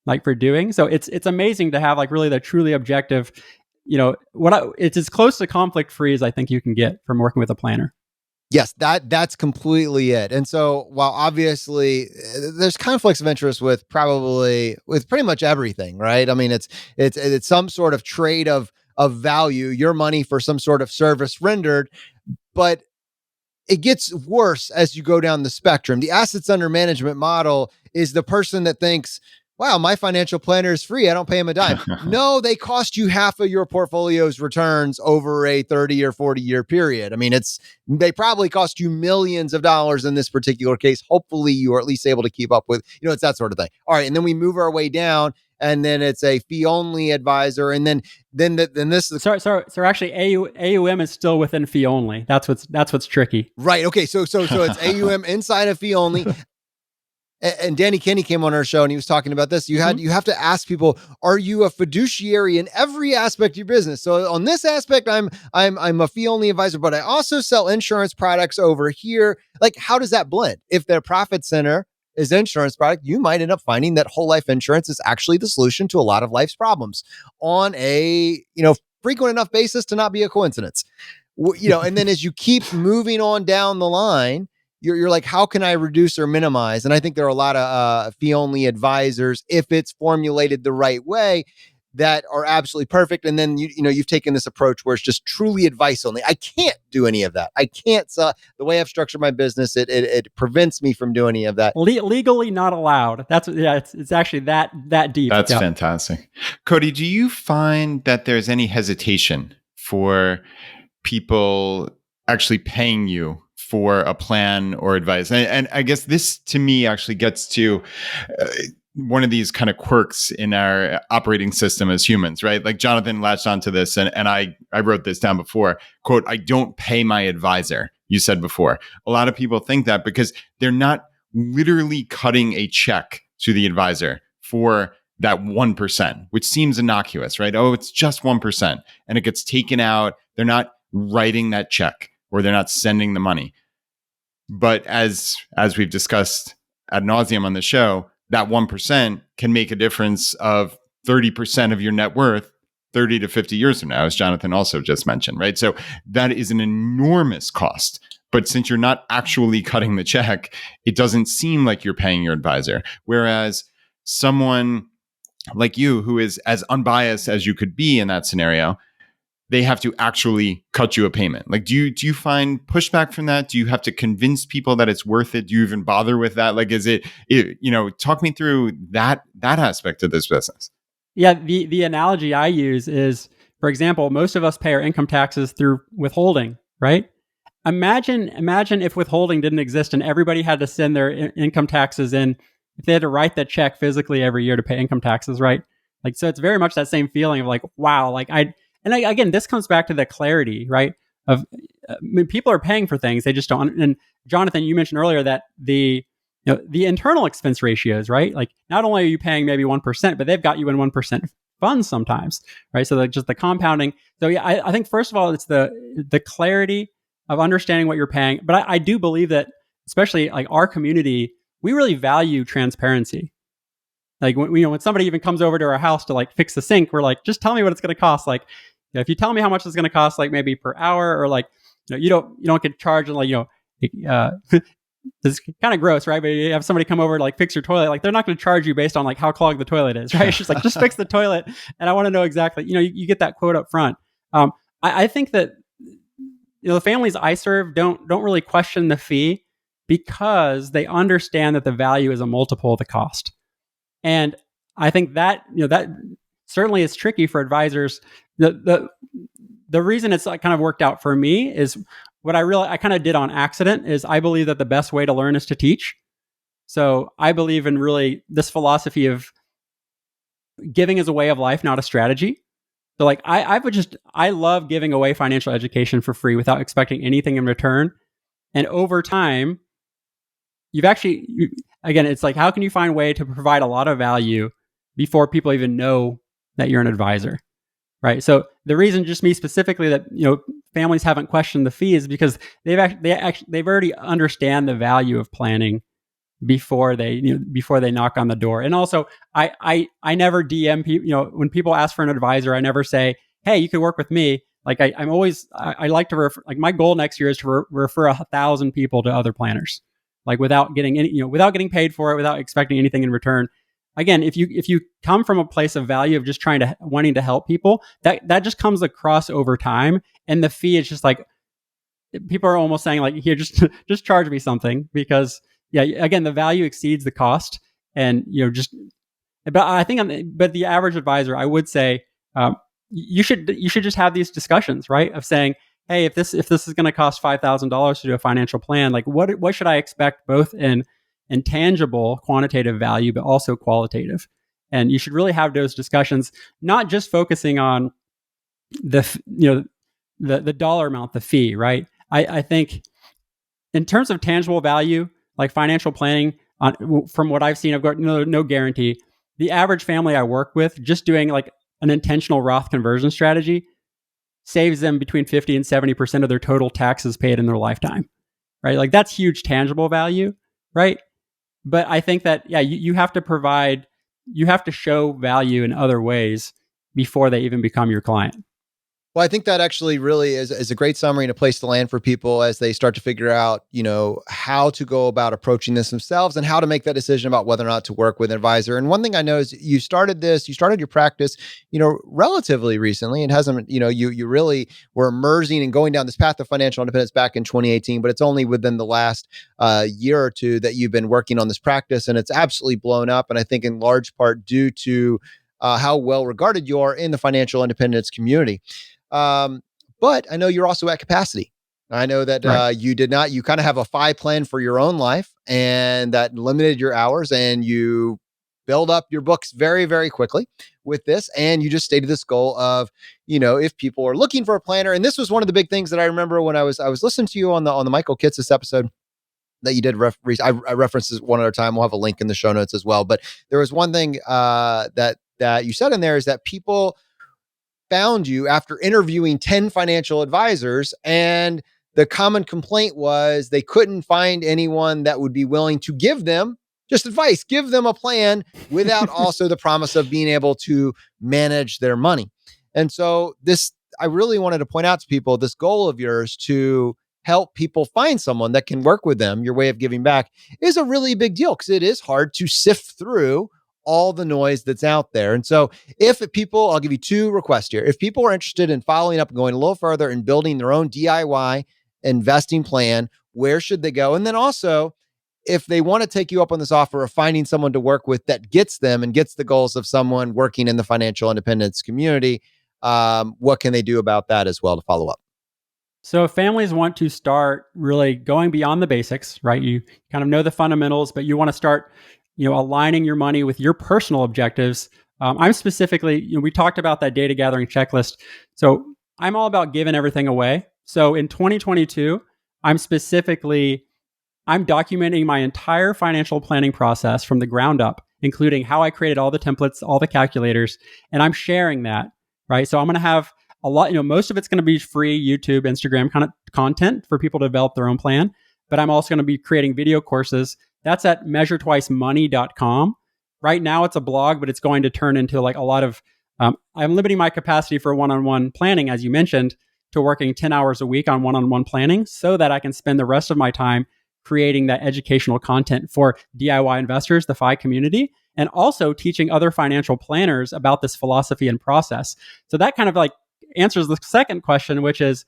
like for doing. So it's amazing to have like really the truly objective, it's as close to conflict free as I think you can get from working with a planner. Yes, that's completely it. And so while obviously there's conflicts of interest with pretty much everything, right? I mean, it's some sort of trade of value, your money for some sort of service rendered, but it gets worse as you go down the spectrum. The assets under management model is the person that thinks, wow, my financial planner is free. I don't pay him a dime. No, they cost you half of your portfolio's returns over a 30 or 40-year period. I mean, they probably cost you millions of dollars in this particular case. Hopefully you are at least able to keep up with, it's that sort of thing. All right. And then we move our way down, and then it's a fee only advisor. And then this is so actually AUM is still within fee only. That's what's tricky. Right. Okay. So it's AUM inside of fee only. And Danny Kenny came on our show and he was talking about this. You have to ask people, are you a fiduciary in every aspect of your business? So on this aspect, I'm a fee only advisor, but I also sell insurance products over here. Like, how does that blend? If their profit center is insurance product, you might end up finding that whole life insurance is actually the solution to a lot of life's problems on a, frequent enough basis to not be a coincidence. And then as you keep moving on down the line, you're like, how can I reduce or minimize? And I think there are a lot of fee-only advisors, if it's formulated the right way, that are absolutely perfect. And then you've taken this approach where it's just truly advice only. I can't do any of that. I can't. The way I've structured my business, it prevents me from doing any of that. Legally not allowed. It's actually that deep. That's fantastic. Cody, do you find that there's any hesitation for people actually paying you for a plan or advice. And I guess this to me actually gets to one of these kind of quirks in our operating system as humans, right? Like Jonathan latched onto this, and I wrote this down before. Quote, I don't pay my advisor. You said before. A lot of people think that because they're not literally cutting a check to the advisor for that 1%, which seems innocuous, right? Oh, it's just 1%. And it gets taken out. They're not writing that check or they're not sending the money. But as we've discussed ad nauseum on the show, that 1% can make a difference of 30% of your net worth 30 to 50 years from now, as Jonathan also just mentioned, right? So that is an enormous cost. But since you're not actually cutting the check, it doesn't seem like you're paying your advisor. Whereas someone like you, who is as unbiased as you could be in that scenario, they have to actually cut you a payment. Like, do you find pushback from that? Do you have to convince people that it's worth it? Do you even bother with that? Like, is it talk me through that aspect of this business. Yeah, the analogy I use is, for example, most of us pay our income taxes through withholding, right? Imagine if withholding didn't exist and everybody had to send their income taxes in, if they had to write that check physically every year to pay income taxes, right? Like, so it's very much that same feeling of like, wow, like again, this comes back to the clarity, right? Of I mean, people are paying for things, they just don't. And Jonathan, you mentioned earlier that the internal expense ratios, right? Like, not only are you paying maybe 1%, but they've got you in 1% funds sometimes, right? So just the compounding. So yeah, I think first of all, it's the clarity of understanding what you're paying. But I do believe that, especially like our community, we really value transparency. Like when somebody even comes over to our house to like fix the sink, we're like, just tell me what it's going to cost. Like, if you tell me how much it's going to cost, like maybe per hour, or like, you don't get charged, and like, it's kind of gross, right? But you have somebody come over to like fix your toilet, like they're not going to charge you based on like how clogged the toilet is, right? It's just like, just fix the toilet, and I want to know exactly. You get that quote up front. I think that the families I serve don't really question the fee because they understand that the value is a multiple of the cost. And I think that that certainly is tricky for advisors. The reason it's kind of worked out for me is what I kind of did on accident is I believe that the best way to learn is to teach. So I believe in really this philosophy of giving as a way of life, not a strategy. So like I love giving away financial education for free without expecting anything in return. And over time, again, it's like, how can you find a way to provide a lot of value before people even know that you're an advisor, right? So the reason, just me specifically, that families haven't questioned the fee is because they've already understand the value of planning before they knock on the door. And also, I never DM people. When people ask for an advisor, I never say, hey, you could work with me. Like I'm always, I like to refer, like my goal next year is to refer 1,000 people to other planners, like without getting without getting paid for it, without expecting anything in return. Again, if you come from a place of value of just wanting to help people, that just comes across over time. And the fee is just like, people are almost saying like, here, just charge me something, because yeah, again, the value exceeds the cost. And but I think but the average advisor, I would say, you should just have these discussions, right? Of saying, hey, if this is going to cost $5,000 to do a financial plan, like what should I expect, both in tangible quantitative value, but also qualitative. And you should really have those discussions, not just focusing on the dollar amount, the fee, right? I think in terms of tangible value, like financial planning, from what I've seen, I've got no guarantee. The average family I work with, just doing like an intentional Roth conversion strategy, saves them between 50 and 70% of their total taxes paid in their lifetime, right? Like, that's huge tangible value, right? But I think that, yeah, you have to show value in other ways before they even become your client. Well, I think that actually really is a great summary and a place to land for people as they start to figure out, how to go about approaching this themselves and how to make that decision about whether or not to work with an advisor. And one thing I know is you started your practice, relatively recently. It hasn't, you really were emerging and going down this path of financial independence back in 2018, but it's only within the last year or two that you've been working on this practice, and it's absolutely blown up. And I think in large part due to how well regarded you are in the financial independence community. But I know you're also at capacity. I know that Right. you did not. You kind of have a FI plan for your own life, and that limited your hours, and you build up your books very, very quickly with this. And you just stated this goal of, if people are looking for a planner, and this was one of the big things that I remember when I was listening to you on the Michael Kitces episode that you did. I referenced this one other time. We'll have a link in the show notes as well. But there was one thing that you said in there is that people found you after interviewing 10 financial advisors, and the common complaint was they couldn't find anyone that would be willing to give them just advice, give them a plan without also the promise of being able to manage their money. And so I really wanted to point out to people this goal of yours to help people find someone that can work with them, your way of giving back, is a really big deal because it is hard to sift through all the noise that's out there. And so I'll give you two requests here. If people are interested in following up and going a little further and building their own DIY investing plan, where should they go? And then also, if they want to take you up on this offer of finding someone to work with that gets them and gets the goals of someone working in the financial independence community, what can they do about that as well to follow up? So if families want to start really going beyond the basics, right? You kind of know the fundamentals, but you want to start, aligning your money with your personal objectives. I'm specifically, we talked about that data gathering checklist. So I'm all about giving everything away. So in 2022, I'm documenting my entire financial planning process from the ground up, including how I created all the templates, all the calculators, and I'm sharing that, right? So I'm going to have a lot, most of it's going to be free YouTube, Instagram kind of content for people to develop their own plan, but I'm also going to be creating video courses. That's at measuretwicemoney.com. Right now it's a blog, but it's going to turn into like a lot of, I'm limiting my capacity for one-on-one planning, as you mentioned, to working 10 hours a week on one-on-one planning so that I can spend the rest of my time creating that educational content for DIY investors, the FI community, and also teaching other financial planners about this philosophy and process. So that kind of like answers the second question, which is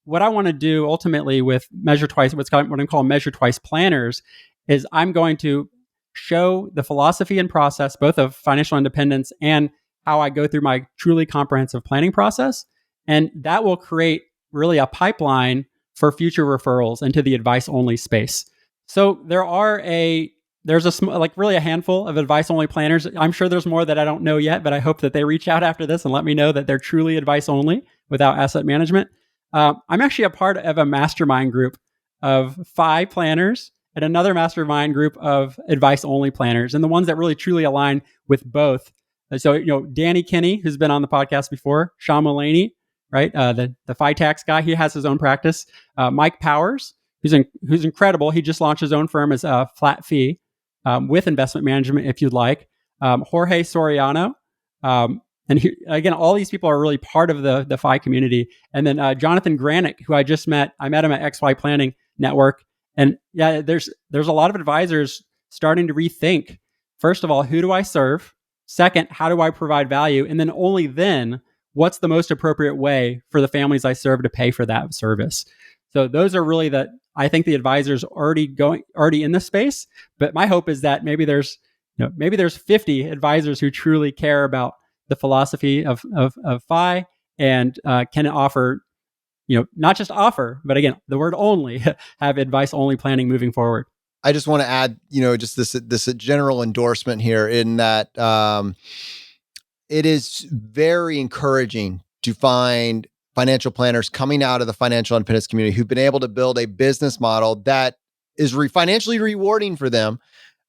what I want to do ultimately with Measure Twice, what I'm calling Measure Twice planners, is I'm going to show the philosophy and process, both of financial independence and how I go through my truly comprehensive planning process. And that will create really a pipeline for future referrals into the advice only space. So there's really a handful of advice only planners. I'm sure there's more that I don't know yet, but I hope that they reach out after this and let me know that they're truly advice only without asset management. I'm actually a part of a mastermind group of FI planners and another mastermind group of advice only planners, and the ones that really truly align with both. So, Danny Kinney, who's been on the podcast before, Sean Mullaney, right? The FI tax guy, he has his own practice. Mike Powers, who's incredible. He just launched his own firm as a flat fee with investment management, if you'd like. Jorge Soriano. Again, all these people are really part of the FI community. And then Jonathan Granick, who I met him at XY Planning Network. And yeah, there's a lot of advisors starting to rethink, first of all, who do I serve? Second, how do I provide value? And then only then, what's the most appropriate way for the families I serve to pay for that service? So those are really I think the advisors already in this space. But my hope is that maybe there's 50 advisors who truly care about the philosophy of FI and can offer, not just offer, but again, the word only, have advice only planning moving forward. I just want to add, just this general endorsement here in that it is very encouraging to find financial planners coming out of the financial independence community who've been able to build a business model that is financially rewarding for them,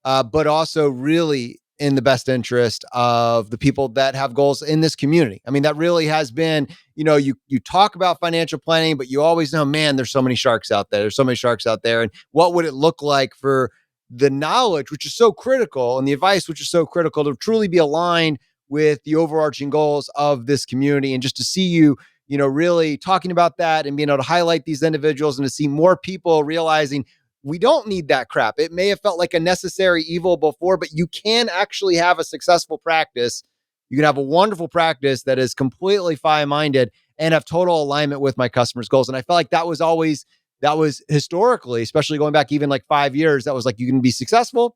but also really in the best interest of the people that have goals in this community. I mean, that really has been, you talk about financial planning, but you always know, man, there's so many sharks out there. There's so many sharks out there. And what would it look like for the knowledge, which is so critical, and the advice, which is so critical, to truly be aligned with the overarching goals of this community? And just to see you, really talking about that and being able to highlight these individuals, and to see more people realizing we don't need that crap. It may have felt like a necessary evil before, but you can actually have a successful practice. You can have a wonderful practice that is completely FI-minded and have total alignment with my customers' goals. And I felt like that was historically, especially going back even like 5 years, that was like, you can be successful,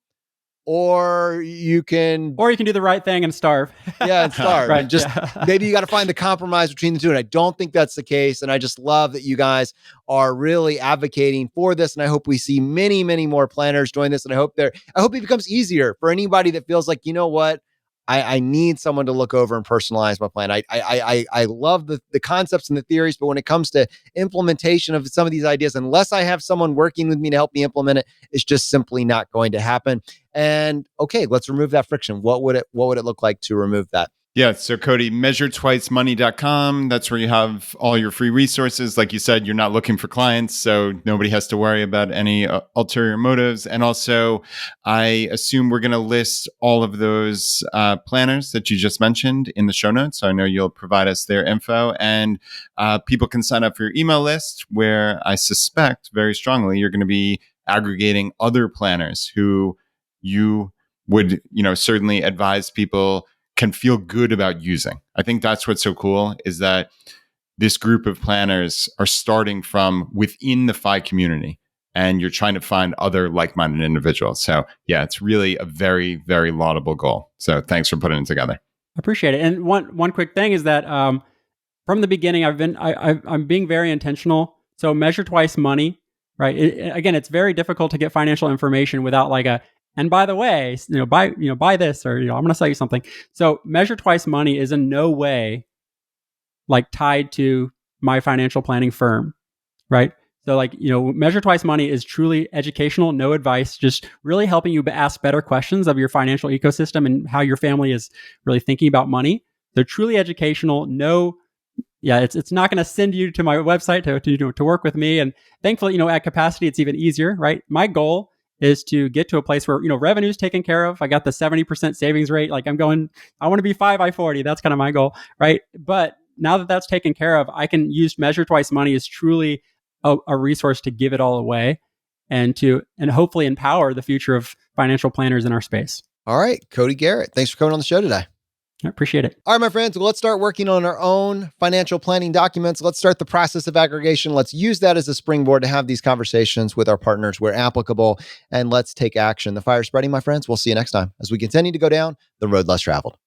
or you can do the right thing and starve. and starve. Right. And just maybe you got to find the compromise between the two. And I don't think that's the case. And I just love that you guys are really advocating for this. And I hope we see many, many more planners join this. And I hope it becomes easier for anybody that feels like, you know what? I need someone to look over and personalize my plan. I love the concepts and the theories, but when it comes to implementation of some of these ideas, unless I have someone working with me to help me implement it, it's just simply not going to happen. And okay, let's remove that friction. What would it look like to remove that? Yeah. So Cody, measuretwicemoney.com. That's where you have all your free resources. Like you said, you're not looking for clients, so nobody has to worry about any ulterior motives. And also, I assume we're going to list all of those planners that you just mentioned in the show notes. So I know you'll provide us their info, and people can sign up for your email list, where I suspect very strongly you're going to be aggregating other planners who you would, certainly advise people can feel good about using. I think that's what's so cool, is that this group of planners are starting from within the FI community, and you're trying to find other like-minded individuals. So yeah, it's really a very, very laudable goal. So thanks for putting it together. I appreciate it. And one quick thing is that from the beginning, I'm being very intentional. So measure twice money, right? Again, it's very difficult to get financial information without like and by the way, buy this, or I'm going to sell you something. So measure twice money is in no way like tied to my financial planning firm, right? So measure twice money is truly educational, no advice, just really helping you ask better questions of your financial ecosystem and how your family is really thinking about money. They're truly educational. It's not going to send you to my website to work with me. And thankfully, at Capacity, it's even easier, right? My goal is to get to a place where, revenue is taken care of. I got the 70% savings rate. I want to be 5 by 40. That's kind of my goal, right? But now that that's taken care of, I can use Measure Twice Money as truly a resource to give it all away and hopefully empower the future of financial planners in our space. All right, Cody Garrett, thanks for coming on the show today. I appreciate it. All right, my friends, let's start working on our own financial planning documents. Let's start the process of aggregation. Let's use that as a springboard to have these conversations with our partners where applicable, and let's take action. The fire's spreading, my friends. We'll see you next time as we continue to go down the road less traveled.